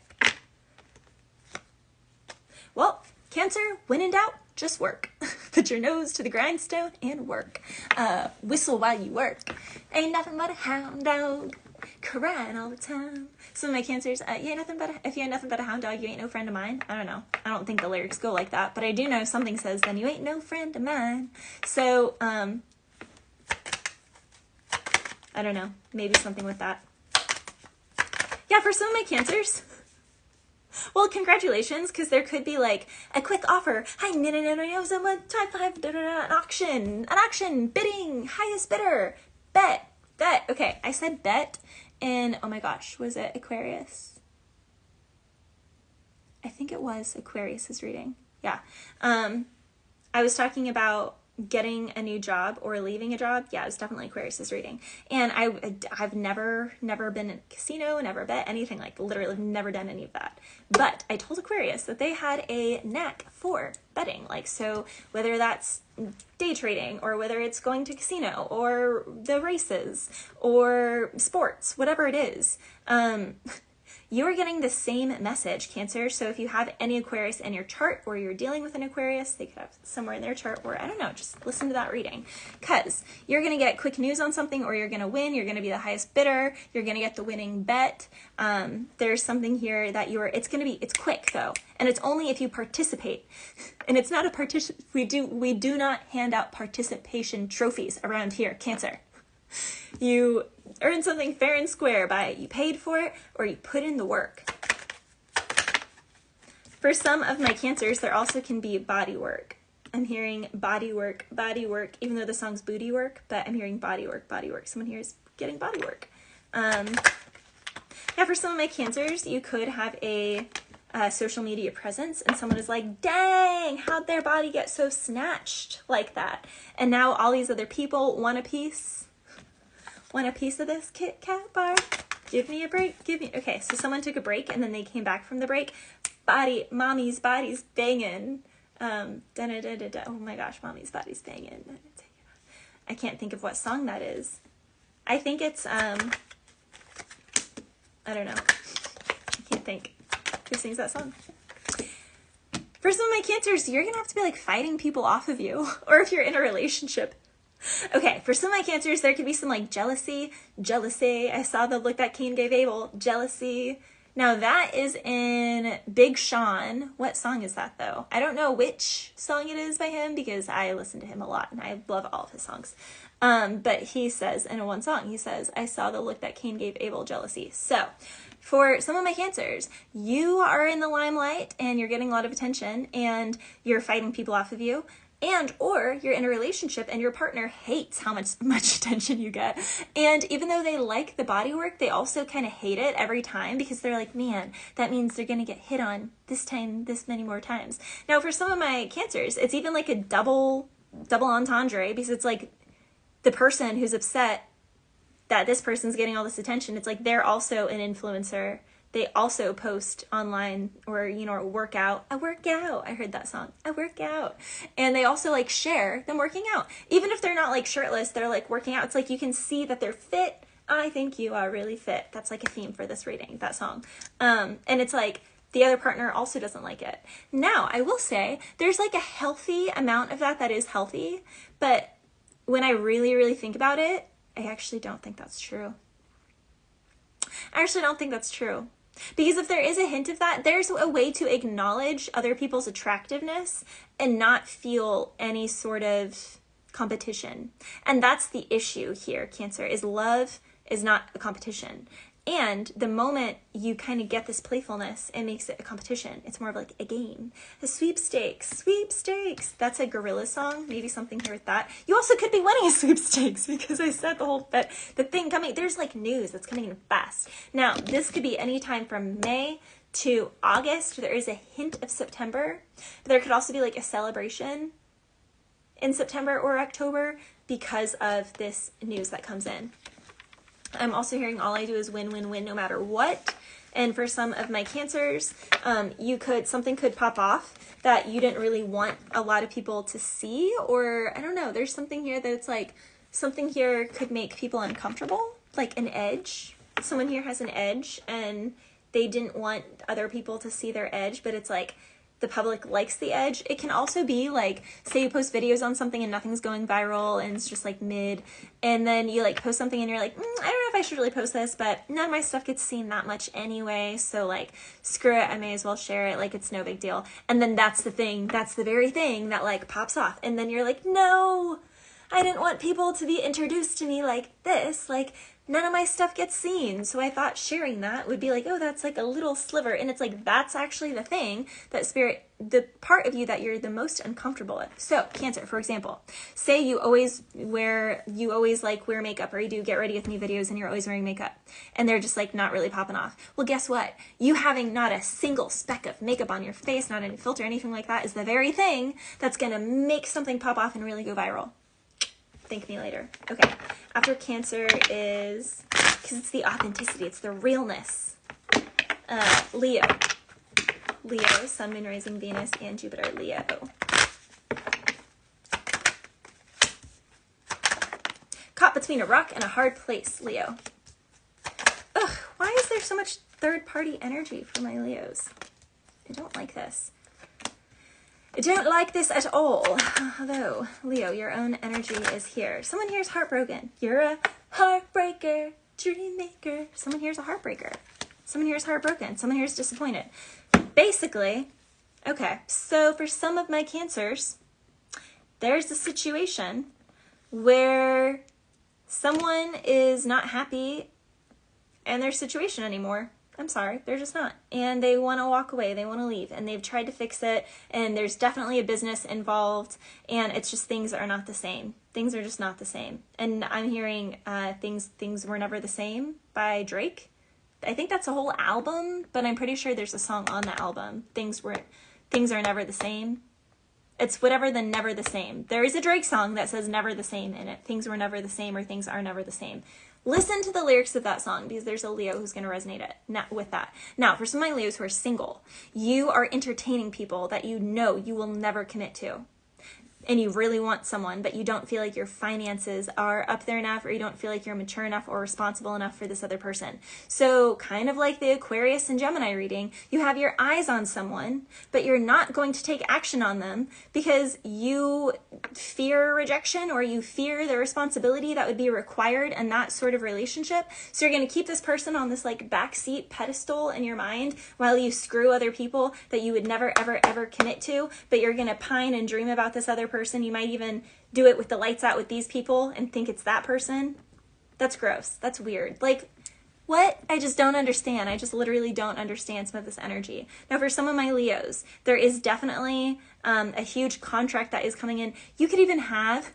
Well, Cancer, when in doubt, just work. Put your nose to the grindstone and work. Whistle while you work. Ain't nothing but a hound dog crying all the time. Some of my Cancers, if you ain't nothing but a hound dog, you ain't no friend of mine. I don't know. I don't think the lyrics go like that, but I do know something says, then you ain't no friend of mine. So, I don't know. Maybe something with that. Yeah, for some of my Cancers, well, congratulations, because there could be like a quick offer. Hi, no, someone, 5, an auction, bidding, highest bidder, bet. Okay, I said bet, and oh my gosh, was it Aquarius? I think it was Aquarius's reading. Yeah. I was talking about getting a new job or leaving a job. Yeah, it's definitely Aquarius's reading. And I've never been in a casino, never bet anything, like literally never done any of that. But I told Aquarius that they had a knack for betting. Like, so whether that's day trading or whether it's going to casino or the races or sports, whatever it is, you're getting the same message, Cancer. So if you have any Aquarius in your chart or you're dealing with an Aquarius, they could have somewhere in their chart, or I don't know, just listen to that reading. Because you're going to get quick news on something, or you're going to win. You're going to be the highest bidder. You're going to get the winning bet. There's something here that it's quick though. And it's only if you participate. And it's not a we do not hand out participation trophies around here, Cancer. You earn something fair and square by you paid for it or you put in the work. For some of my Cancers, there also can be body work. I'm hearing body work, even though the song's booty work, but I'm hearing body work. Someone here is getting body work. Yeah, for some of my Cancers, you could have a social media presence, and someone is like, dang, how'd their body get so snatched like that? And now all these other people want a piece of this Kit Kat bar. Give me a break. Okay, so someone took a break and then they came back from the break. Mommy's body's banging. Oh my gosh, mommy's body's banging. I can't think of what song that is. I think it's, I don't know. I can't think. Who sings that song? For some of my Cancers, you're gonna have to be like fighting people off of you, or if you're in a relationship. Okay, for some of my Cancers, there could be some like jealousy. I saw the look that Cain gave Abel. Jealousy. Now that is in Big Sean. What song is that though? I don't know which song it is by him because I listen to him a lot and I love all of his songs. But he says in one song, he says, I saw the look that Cain gave Abel, jealousy. So for some of my Cancers, you are in the limelight and you're getting a lot of attention and you're fighting people off of you. And or you're in a relationship and your partner hates how much attention you get. And even though they like the body work, they also kind of hate it every time because they're like, man, that means they're going to get hit on this time, this many more times. Now, for some of my Cancers, it's even like a double entendre because it's like the person who's upset that this person's getting all this attention. It's like they're also an influencer. They also post online or, work out. I work out. I heard that song. I work out. And they also like share them working out. Even if they're not like shirtless, they're like working out. It's like you can see that they're fit. I think you are really fit. That's like a theme for this reading, that song. And it's like the other partner also doesn't like it. Now, I will say there's like a healthy amount of that is healthy. But when I really, really think about it, I actually don't think that's true. Because if there is a hint of that, there's a way to acknowledge other people's attractiveness and not feel any sort of competition. And that's the issue here, Cancer, is love is not a competition. And the moment you kind of get this playfulness, it makes it a competition. It's more of like a game. The sweepstakes. That's a gorilla song. Maybe something here with that. You also could be winning a sweepstakes because I said the thing coming. There's like news that's coming in fast. Now, this could be any time from May to August. There is a hint of September. But there could also be like a celebration in September or October because of this news that comes in. I'm also hearing all I do is win, win, win no matter what. And for some of my Cancers, something could pop off that you didn't really want a lot of people to see, or I don't know, there's something here that it's like, something here could make people uncomfortable, like an edge. Someone here has an edge and they didn't want other people to see their edge, but it's like the public likes the edge. It can also be like, say you post videos on something and nothing's going viral and it's just like mid, and then you like post something and you're like, I don't know if I should really post this, but none of my stuff gets seen that much anyway, so like screw it, I may as well share it, like it's no big deal. And then that's the thing, that's the very thing that like pops off, and then you're like, no, I didn't want people to be introduced to me like this, like none of my stuff gets seen. So I thought sharing that would be like, oh, that's like a little sliver. And it's like, that's actually the thing that Spirit, the part of you that you're the most uncomfortable with. So Cancer, for example, say you always wear makeup, or you do get ready with me videos and you're always wearing makeup and they're just like not really popping off. Well, guess what? You having not a single speck of makeup on your face, not any filter, anything like that, is the very thing that's going to make something pop off and really go viral. Thank me later. Okay. After Cancer is, because it's the authenticity, it's the realness. Leo. Leo, Sun, Moon, Rising, Venus, and Jupiter. Leo. Caught between a rock and a hard place, Leo. Ugh, why is there so much third-party energy for my Leos? I don't like this. I don't like this at all. Although, Leo, your own energy is here. Someone here is heartbroken. You're a heartbreaker, dream maker. Someone here is a heartbreaker. Someone here is heartbroken. Someone here is disappointed. Basically, okay, so for some of my Cancers, there's a situation where someone is not happy in their situation anymore. I'm sorry, they're just not. And they want to walk away, they want to leave, and they've tried to fix it, and there's definitely a business involved, and it's just things are not the same. Things are just not the same. And I'm hearing Things Were Never the Same by Drake. I think that's a whole album, but I'm pretty sure there's a song on the album. Things Are Never the Same. It's whatever the never the same. There is a Drake song that says never the same in it. Things were never the same, or things are never the same. Listen to the lyrics of that song, because there's a Leo who's going to resonate with that. Now, for some of my Leos who are single, you are entertaining people that you know you will never commit to. And you really want someone, but you don't feel like your finances are up there enough, or you don't feel like you're mature enough or responsible enough for this other person. So kind of like the Aquarius and Gemini reading, you have your eyes on someone, but you're not going to take action on them because you fear rejection, or you fear the responsibility that would be required in that sort of relationship. So you're going to keep this person on this like backseat pedestal in your mind while you screw other people that you would never, ever, ever commit to, but you're going to pine and dream about this other person. You might even do it with the lights out with these people and think it's that person. That's gross. That's weird. Like, what? I just don't understand. I just literally don't understand some of this energy. Now, for some of my Leos, there is definitely a huge contract that is coming in. You could even have,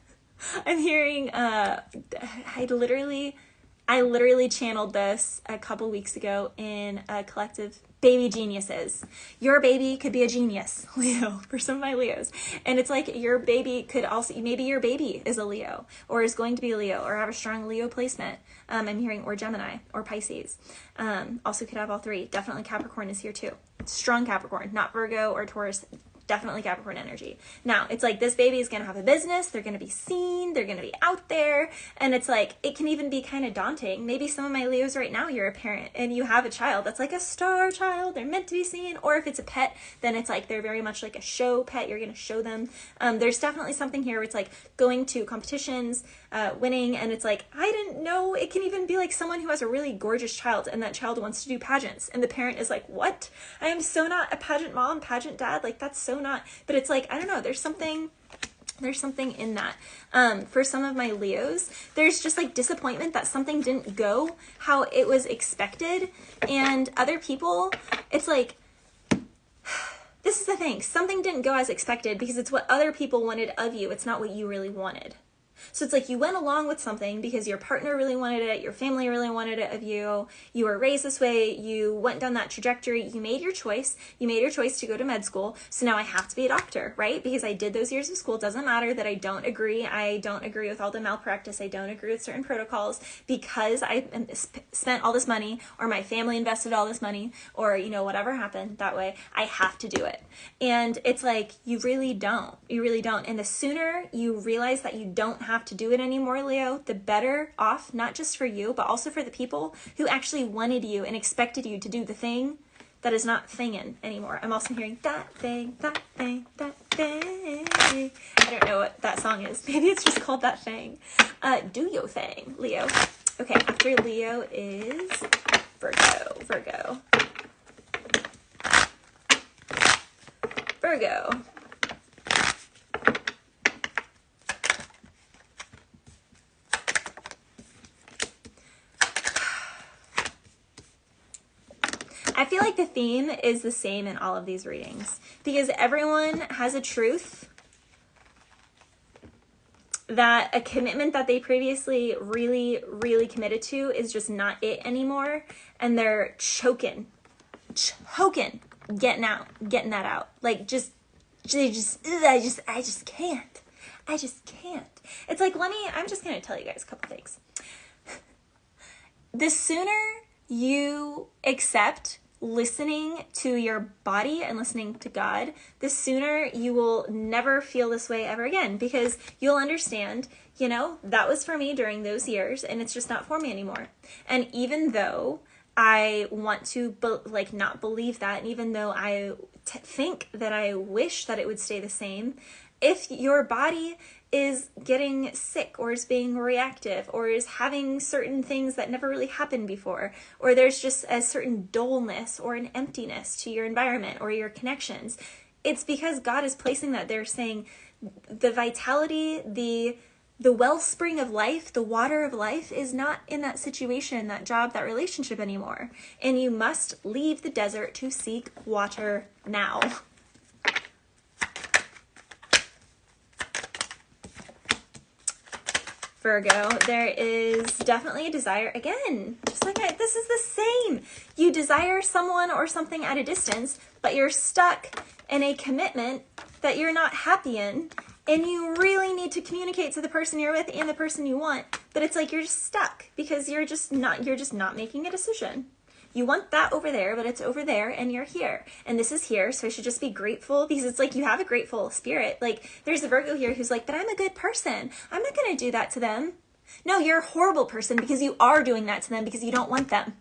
I'm hearing, I literally channeled this a couple weeks ago in a collective baby geniuses. Your baby could be a genius, Leo, for some of my Leos. And it's like your baby could also, maybe your baby is a Leo, or is going to be a Leo, or have a strong Leo placement. I'm hearing, or Gemini, or Pisces. Also could have all three. Definitely Capricorn is here too. Strong Capricorn, not Virgo or Taurus. Definitely Capricorn energy. Now, it's like this baby is going to have a business. They're going to be seen. They're going to be out there. And it's like, it can even be kind of daunting. Maybe some of my Leos right now, you're a parent and you have a child that's like a star child. They're meant to be seen. Or if it's a pet, then it's like they're very much like a show pet. You're going to show them. There's definitely something here where it's like going to competitions, winning. And it's like, I didn't know. It can even be like someone who has a really gorgeous child and that child wants to do pageants. And the parent is like, what? I am so not a pageant mom, pageant dad. Like, that's so not, but it's like, I don't know, there's something in that. For some of my Leos, there's just like disappointment that something didn't go how it was expected. And other people, it's like, this is the thing, something didn't go as expected because it's what other people wanted of you. It's not what you really wanted. So it's like you went along with something because your partner really wanted it, your family really wanted it of you, you were raised this way, you went down that trajectory, you made your choice to go to med school, so now I have to be a doctor, right? Because I did those years of school. It doesn't matter that I don't agree with all the malpractice, I don't agree with certain protocols, because I spent all this money, or my family invested all this money, or, you know, whatever happened that way, I have to do it. And it's like, you really don't. And the sooner you realize that you don't have to do it anymore, Leo, the better off, not just for you, but also for the people who actually wanted you and expected you to do the thing that is not thingin' anymore. I'm also hearing that thing, that thing, that thing. I don't know what that song is. Maybe it's just called That Thing. Do your thing, Leo. Okay, after Leo is Virgo. I feel like the theme is the same in all of these readings, because everyone has a truth that a commitment that they previously really, really committed to is just not it anymore, and they're choking, getting that out. Like, I just can't. It's like, I'm just going to tell you guys a couple things. The sooner you accept listening to your body and listening to God, the sooner you will never feel this way ever again, because you'll understand, you know, that was for me during those years and it's just not for me anymore. And even though I want to not believe that, and even though I think that I wish that it would stay the same, if your body is getting sick, or is being reactive, or is having certain things that never really happened before, or there's just a certain dullness or an emptiness to your environment or your connections, it's because God is placing that there, saying the vitality, the wellspring of life, the water of life is not in that situation, that job, that relationship anymore. And you must leave the desert to seek water now. Virgo, there is definitely a desire, again, just like this is the same. You desire someone or something at a distance, but you're stuck in a commitment that you're not happy in, and you really need to communicate to the person you're with and the person you want, but it's like you're just stuck because you're just not making a decision. You want that over there, but it's over there and you're here. And this is here, so I should just be grateful, because it's like you have a grateful spirit. Like, there's a Virgo here who's like, but I'm a good person. I'm not going to do that to them. No, you're a horrible person because you are doing that to them because you don't want them.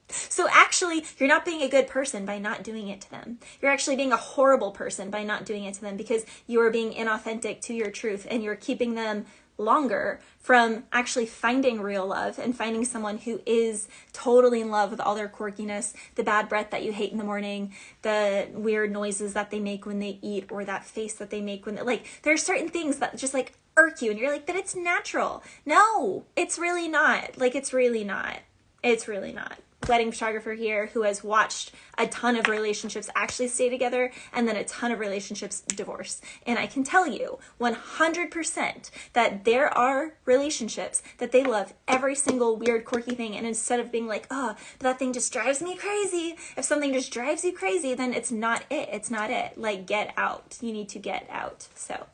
So actually, you're not being a good person by not doing it to them. You're actually being a horrible person by not doing it to them, because you are being inauthentic to your truth, and you're keeping them longer from actually finding real love and finding someone who is totally in love with all their quirkiness, the bad breath that you hate in the morning, the weird noises that they make when they eat, or that face that they make when they, like, there are certain things that just like irk you and you're like, but it's natural. No, it's really not. Like, it's really not. Wedding photographer here who has watched a ton of relationships actually stay together and then a ton of relationships divorce. And I can tell you 100% that there are relationships that they love every single weird, quirky thing. And instead of being like, oh, that thing just drives me crazy. If something just drives you crazy, then it's not it. It's not it. Like, get out. You need to get out. So,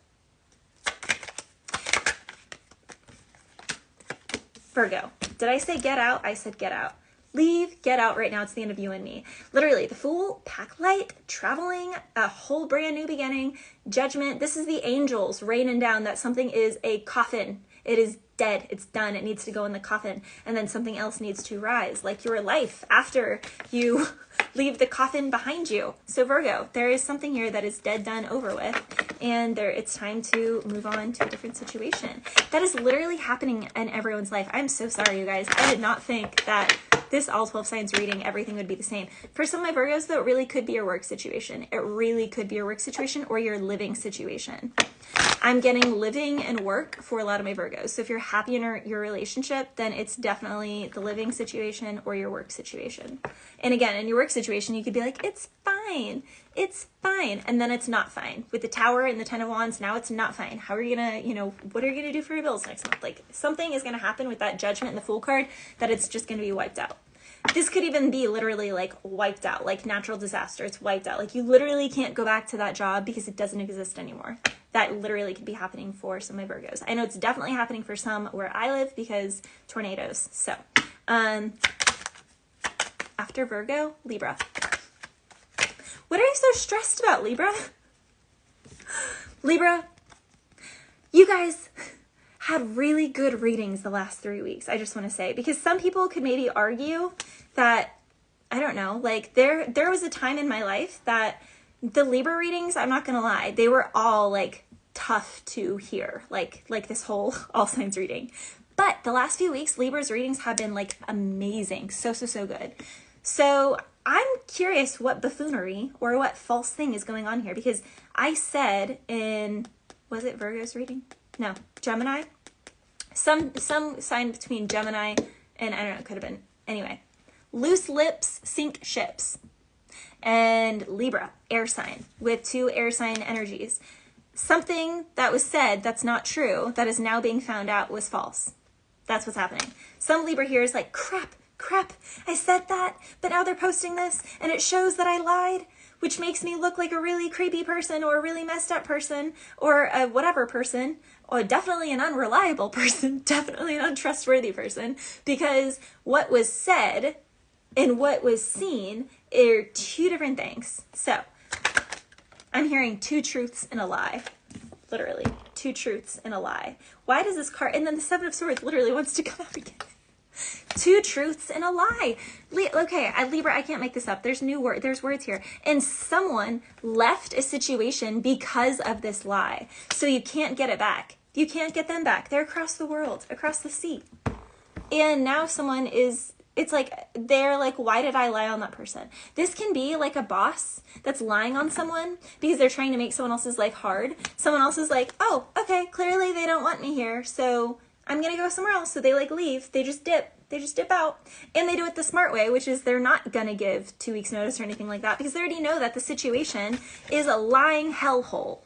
Virgo. Did I say get out? I said get out. Leave, get out right now. It's the end of you and me. Literally, the Fool, pack light, traveling, a whole brand new beginning, judgment. This is the angels raining down that something is a coffin. It is dead. It's done. It needs to go in the coffin. And then something else needs to rise, like your life after you leave the coffin behind you. So Virgo, there is something here that is dead, done, over with. And it's time to move on to a different situation. That is literally happening in everyone's life. I'm so sorry, you guys. I did not think that this all 12 signs reading, everything would be the same. For some of my Virgos, though, it really could be your work situation. It really could be your work situation or your living situation. I'm getting living and work for a lot of my Virgos. So if you're happy in your relationship, then it's definitely the living situation or your work situation. And again, in your work situation, you could be like, it's fine. It's fine. And then it's not fine. With the Tower and the Ten of Wands, now it's not fine. How are you going to, what are you going to do for your bills next month? Like, something is going to happen with that Judgment and the Fool card that it's just going to be wiped out. This could even be literally like wiped out, like natural disaster. It's wiped out. Like you literally can't go back to that job because it doesn't exist anymore. That literally could be happening for some of my Virgos. I know it's definitely happening for some where I live because tornadoes. So, after Virgo, Libra. What are you so stressed about, Libra? Libra, you guys had really good readings the last 3 weeks, I just want to say, because some people could maybe argue that, I don't know, like there was a time in my life that the Libra readings, I'm not going to lie, they were all like tough to hear, like this whole all signs reading. But the last few weeks, Libra's readings have been like amazing. So good. So I'm curious what buffoonery or what false thing is going on here, because I said in, was it Virgo's reading? No, Gemini. Some sign between Gemini and, I don't know, it could have been. Anyway, loose lips sink ships. And Libra, air sign, with 2 air sign energies. Something that was said that's not true, that is now being found out was false. That's what's happening. Some Libra here is like, crap, I said that, but now they're posting this, and it shows that I lied, which makes me look like a really creepy person, or a really messed up person, or a whatever person, or definitely an unreliable person, definitely an untrustworthy person, because what was said and what was seen are 2 different things. So, I'm hearing 2 truths and a lie. Literally, 2 truths and a lie. Why does this card, and then the 7 of Swords literally wants to come out again. 2 truths and a lie. Okay, Libra, I can't make this up. There's there's words here. And someone left a situation because of this lie. So you can't get it back. You can't get them back. They're across the world, across the sea. And now someone is, it's like, they're like, why did I lie on that person? This can be like a boss that's lying on someone because they're trying to make someone else's life hard. Someone else is like, oh, okay, clearly they don't want me here, so I'm going to go somewhere else. So they like leave. They just dip out, and they do it the smart way, which is they're not going to give 2 weeks notice or anything like that, because they already know that the situation is a lying hellhole.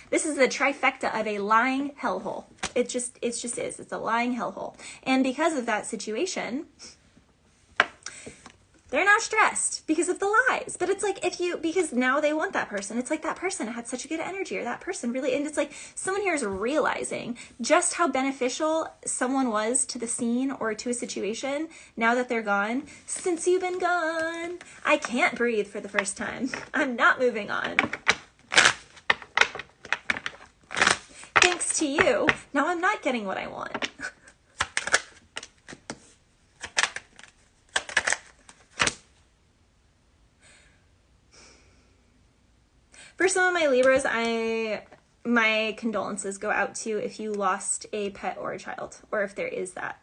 This is the trifecta of a lying hellhole. It just is. It's a lying hellhole. And because of that situation, they're not stressed because of the lies. But it's like, because now they want that person. It's like that person had such a good energy, or that person really, and it's like someone here is realizing just how beneficial someone was to the scene or to a situation now that they're gone. Since you've been gone, I can't breathe for the first time. I'm not moving on. Thanks to you, now I'm not getting what I want. For some of my Libras, my condolences go out to if you lost a pet or a child, or if there is that.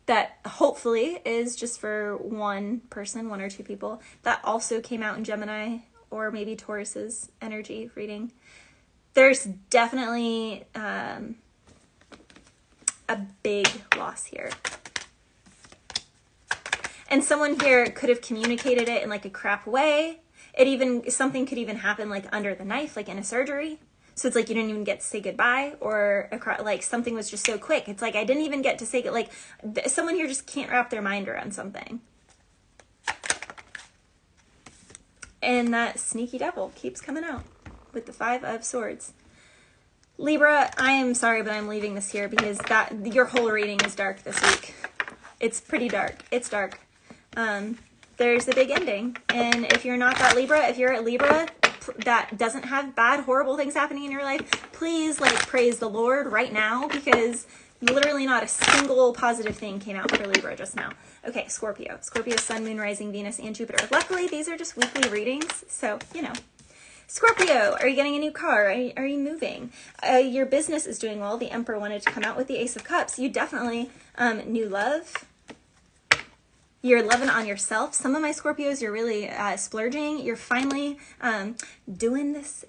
That hopefully is just for one person, 1 or 2 people. That also came out in Gemini or maybe Taurus's energy reading. There's definitely a big loss here. And someone here could have communicated it in like a crap way. Something could even happen like under the knife, like in a surgery. So it's like you didn't even get to say goodbye, or like something was just so quick. It's like I didn't even get to say it. Like someone here just can't wrap their mind around something. And that sneaky devil keeps coming out with the 5 of Swords. Libra, I am sorry, but I'm leaving this here because your whole reading is dark this week. It's pretty dark. It's dark. There's a big ending. And if you're not that Libra, if you're a Libra that doesn't have bad, horrible things happening in your life, please like praise the Lord right now, because literally not a single positive thing came out for Libra just now. Okay, Scorpio. Scorpio, Sun, Moon, Rising, Venus, and Jupiter. Luckily, these are just weekly readings, so, Scorpio, are you getting a new car? Are you moving? Your business is doing well. The Emperor wanted to come out with the Ace of Cups. You definitely, new love. You're loving on yourself. Some of my Scorpios, you're really splurging. You're finally doing this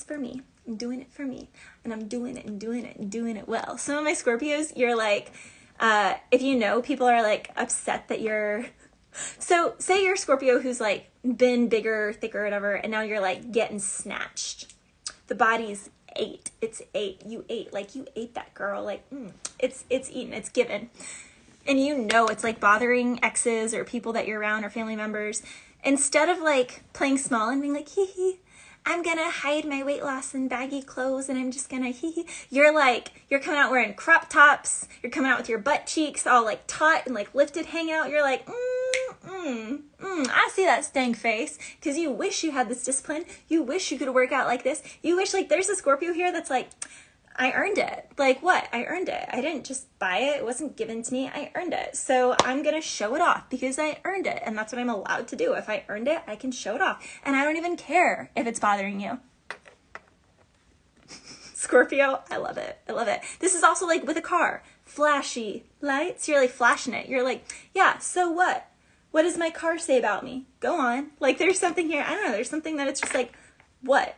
for me. I'm doing it for me. And I'm doing it and doing it and doing it well. Some of my Scorpios, you're like, if you know, people are like upset that you're, so say you're a Scorpio who's like been bigger, thicker, whatever, and now you're like getting snatched. The body's ate. It's ate. You ate. Like you ate that girl. Like it's eaten. It's given. And you know it's like bothering exes or people that you're around or family members. Instead of like playing small and being like, hee hee, I'm gonna hide my weight loss in baggy clothes and I'm just gonna hee hee. You're coming out wearing crop tops. You're coming out with your butt cheeks all like taut and like lifted, hanging out. You're like, I see that stank face, because you wish you had this discipline. You wish you could work out like this. You wish, like, there's a Scorpio here that's like, I earned it. Like, what? I earned it. I didn't just buy it. It wasn't given to me. I earned it. So I'm going to show it off because I earned it. And that's what I'm allowed to do. If I earned it, I can show it off. And I don't even care if it's bothering you. Scorpio, I love it. I love it. This is also like with a car. Flashy lights. You're like flashing it. You're like, yeah, so what? What does my car say about me? Go on. Like, there's something here. I don't know. There's something that it's just like, what?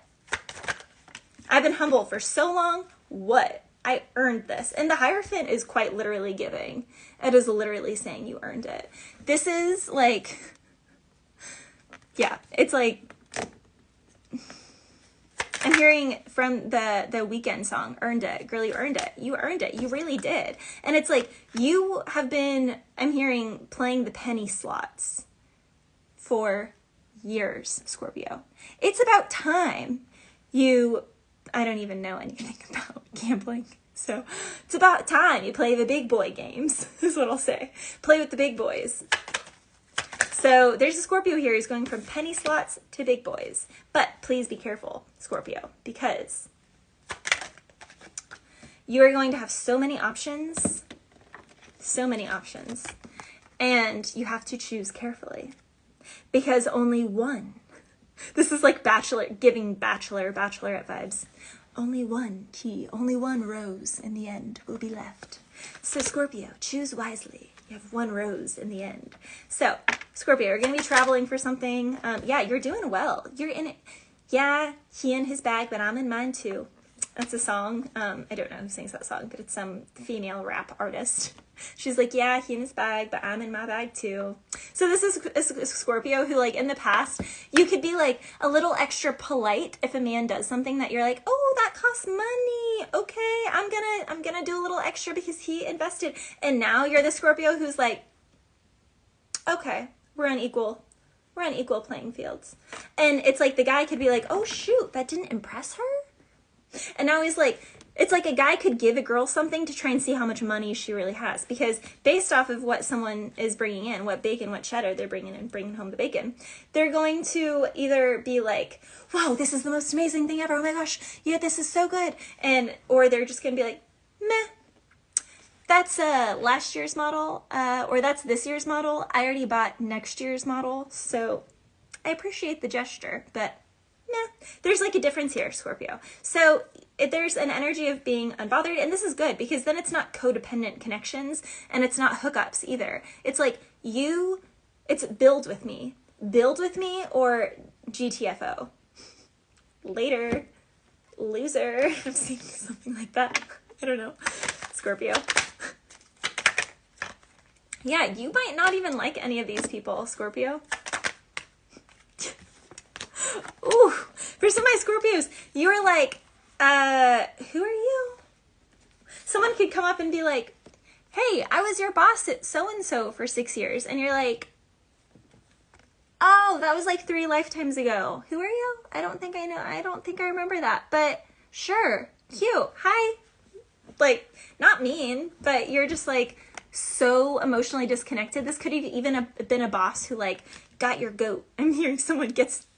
I've been humble for so long. What? I earned this. And the Hierophant is quite literally giving. It is literally saying you earned it. This is like, yeah, it's like, I'm hearing from the Weeknd song, Earned It. Girl, you earned it. You earned it. You really did. And it's like, you have been, I'm hearing, playing the penny slots for years, Scorpio. It's about time you, I don't even know anything about gambling. So it's about time you play the big boy games, is what I'll say. Play with the big boys. So there's a Scorpio here who's going from penny slots to big boys. But please be careful, Scorpio, because you are going to have so many options, and you have to choose carefully, because only one, this is like bachelorette vibes. Only one key, only one rose in the end will be left. So Scorpio, choose wisely. You have one rose in the end. So Scorpio, you're going to be traveling for something. Yeah, you're doing well. You're in it. Yeah, he in his bag, but I'm in mine too. That's a song. I don't know who sings that song, but it's some female rap artist. She's like, yeah, he in his bag, but I'm in my bag too. So this is a Scorpio who, like, in the past, you could be like a little extra polite if a man does something that you're like, oh, that costs money. Okay, I'm gonna do a little extra because he invested. And now you're the Scorpio who's like, okay, we're on equal playing fields. And it's like the guy could be like, oh shoot, that didn't impress her. And now he's like, it's like a guy could give a girl something to try and see how much money she really has. Because based off of what someone is bringing in, what bacon, what cheddar they're bringing in, bringing home the bacon, they're going to either be like, wow, this is the most amazing thing ever. Oh my gosh, yeah, this is so good. Or they're just going to be like, meh, that's last year's model, or that's this year's model. I already bought next year's model, so I appreciate the gesture, but nah, there's like a difference here, Scorpio. So there's an energy of being unbothered, and this is good because then it's not codependent connections and it's not hookups either. It's like it's build with me or GTFO. Later, loser. I'm seeing something like that. I don't know. Scorpio. Yeah, you might not even like any of these people, Scorpio. Ooh, for some of my Scorpios, you're like, who are you? Someone could come up and be like, hey, I was your boss at so-and-so for 6 years. And you're like, oh, that was like 3 lifetimes ago. Who are you? I don't think I know. I don't think I remember that. But sure, cute. Hi. Like, not mean, but you're just like so emotionally disconnected. This could have even been a boss who like got your goat. I'm hearing someone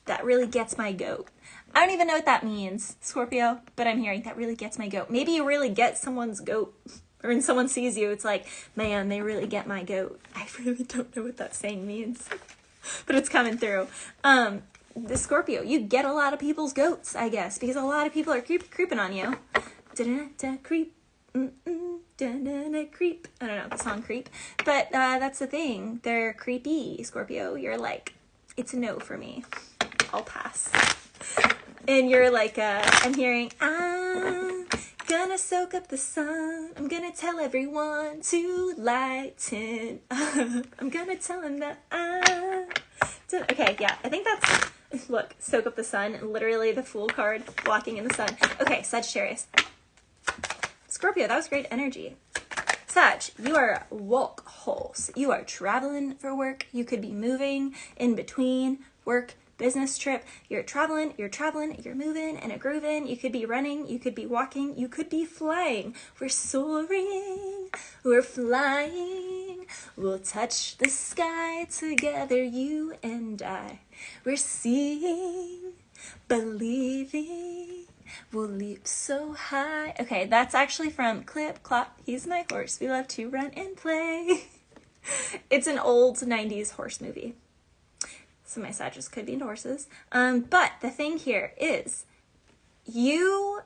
that really gets my goat. I don't even know what that means, Scorpio, but I'm hearing that really gets my goat. Maybe you really get someone's goat, or when someone sees you, it's like, man, they really get my goat. I really don't know what that saying means, but it's coming through. The Scorpio, you get a lot of people's goats, I guess, because a lot of people are creeping on you. Da-da-da, creep. Creep. I don't know the song Creep, but that's the thing. They're creepy, Scorpio. You're like, it's a no for me. I'll pass. And you're like, I'm hearing, I'm gonna soak up the sun. I'm gonna tell everyone to lighten up. I'm gonna tell them that okay, yeah, I think that's, look, soak up the sun, literally the Fool card, walking in the sun. Okay, Sagittarius. Scorpio, that was great energy. Sag, you are workhorse. You are traveling for work. You could be moving in between work, business trip. You're traveling, you're moving and a grooving. You could be running, you could be walking, you could be flying. We're soaring, we're flying. We'll touch the sky together, you and I. We're seeing, believing. We'll leap so high. Okay, that's actually from Clip Clop. He's my horse. We love to run and play. It's an old 90s horse movie. So my Sagittarius could be into horses. But the thing here is you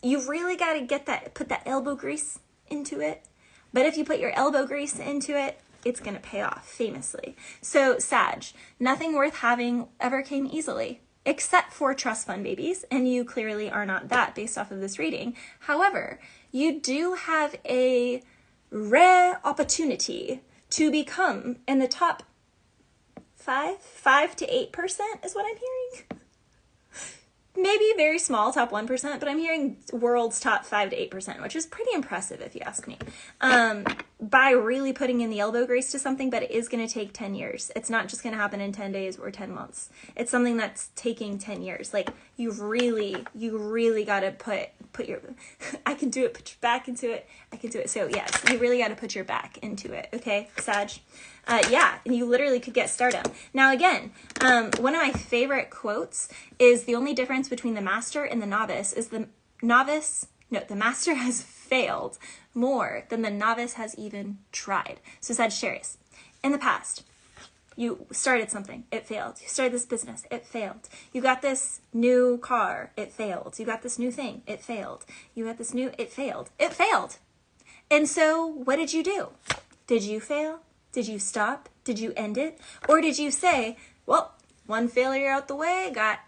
really got to put that elbow grease into it. But if you put your elbow grease into it, it's going to pay off famously. So Sag, nothing worth having ever came easily, except for trust fund babies, and you clearly are not that based off of this reading. However, you do have a rare opportunity to become in the top 5 to 8% is what I'm hearing. Maybe very small, top 1%, but I'm hearing world's top 5 to 8%, which is pretty impressive if you ask me. By really putting in the elbow grease to something, but it is going to take 10 years. It's not just going to happen in 10 days or 10 months. It's something that's taking 10 years. Like, you really got to put your, I can do it, put your back into it. I can do it. So yes, you really got to put your back into it. Okay, Sag? Yeah, and you literally could get stardom. Now again, one of my favorite quotes is the only difference between the master and the novice is the master has failed more than the novice has even tried. So Sagittarius, in the past, you started something, it failed. You started this business, it failed. You got this new car, it failed. You got this new thing, it failed. You got this new, it failed. It failed. And so what did you do? Did you fail? Did you stop? Did you end it? Or did you say, well, one failure out the way, got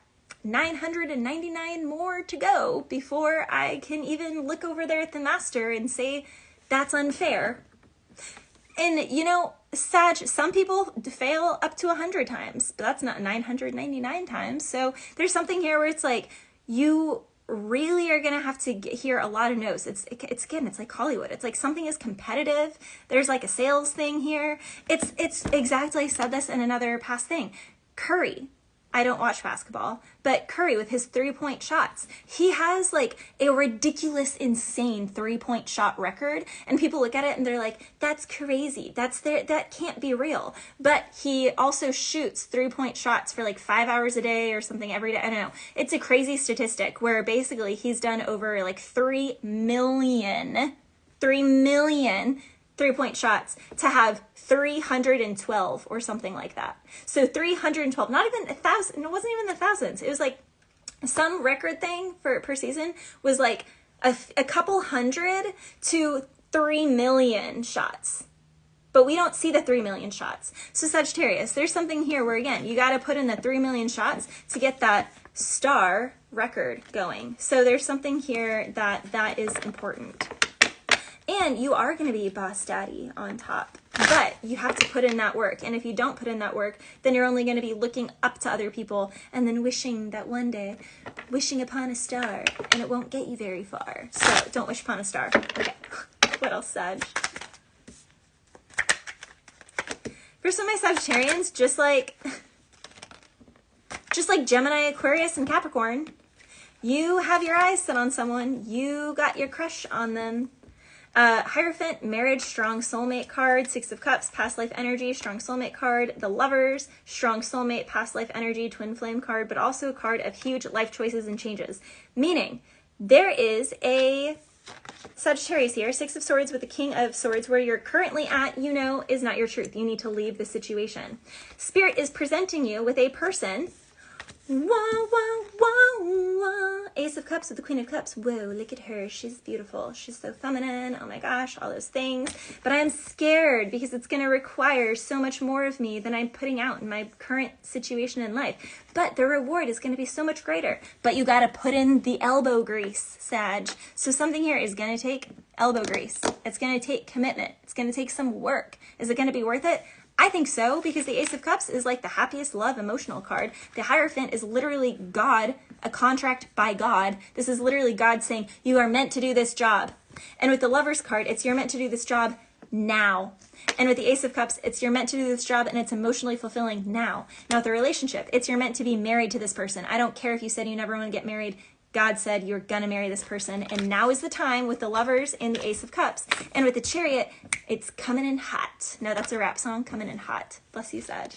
999 more to go before I can even look over there at the master and say, that's unfair. And, you know, Sag, some people fail up to 100 times, but that's not 999 times. So there's something here where it's like, you really are going to have to hear a lot of no's. It's like Hollywood. It's like something is competitive. There's like a sales thing here. It's exactly, I said this in another past thing. Curry. I don't watch basketball, but Curry with his 3-point shots, he has like a ridiculous, insane 3-point shot record. And people look at it and they're like, that's crazy. That can't be real. But he also shoots 3-point shots for like 5 hours a day or something every day. I don't know. It's a crazy statistic where basically he's done over like 3 million 3-point shots to have 312 or something like that. So 312, not even 1,000. It wasn't even the thousands. It was like some record thing per season was like a couple hundred to 3 million shots. But we don't see the 3 million shots. So Sagittarius, there's something here where, again, you got to put in the 3 million shots to get that star record going. So there's something here that is important. And you are going to be boss daddy on top, but you have to put in that work. And if you don't put in that work, then you're only going to be looking up to other people and then wishing that one day, wishing upon a star, and it won't get you very far. So don't wish upon a star. Okay, what else, Sag? For some of my Sagittarians, just like Gemini, Aquarius, and Capricorn, you have your eyes set on someone. You got your crush on them. Hierophant, marriage, strong soulmate card. 6 of Cups, past life energy, strong soulmate card. The Lovers, strong soulmate, past life energy, twin flame card, but also a card of huge life choices and changes. Meaning, there is a Sagittarius here, 6 of Swords with the King of Swords, where you're currently at, you know, is not your truth. You need to leave the situation. Spirit is presenting you with a person Wah, wah, wah, wah. Ace of Cups with the Queen of Cups. Whoa, look at her. She's beautiful. She's so feminine. Oh my gosh, all those things. But I'm scared because it's going to require so much more of me than I'm putting out in my current situation in life. But the reward is going to be so much greater. But you got to put in the elbow grease, Sag. So something here is going to take elbow grease. It's going to take commitment. It's going to take some work. Is it going to be worth it? I think so, because the Ace of Cups is like the happiest love emotional card. The Hierophant is literally God, a contract by God. This is literally God saying, you are meant to do this job. And with the Lover's card, it's you're meant to do this job now. And with the Ace of Cups, it's you're meant to do this job and it's emotionally fulfilling now. Now with the relationship, it's you're meant to be married to this person. I don't care if you said you never want to get married. God said you're gonna marry this person, and now is the time with the Lovers and the Ace of Cups. And with the Chariot, it's coming in hot. Now that's a rap song, coming in hot. Bless you, Sag.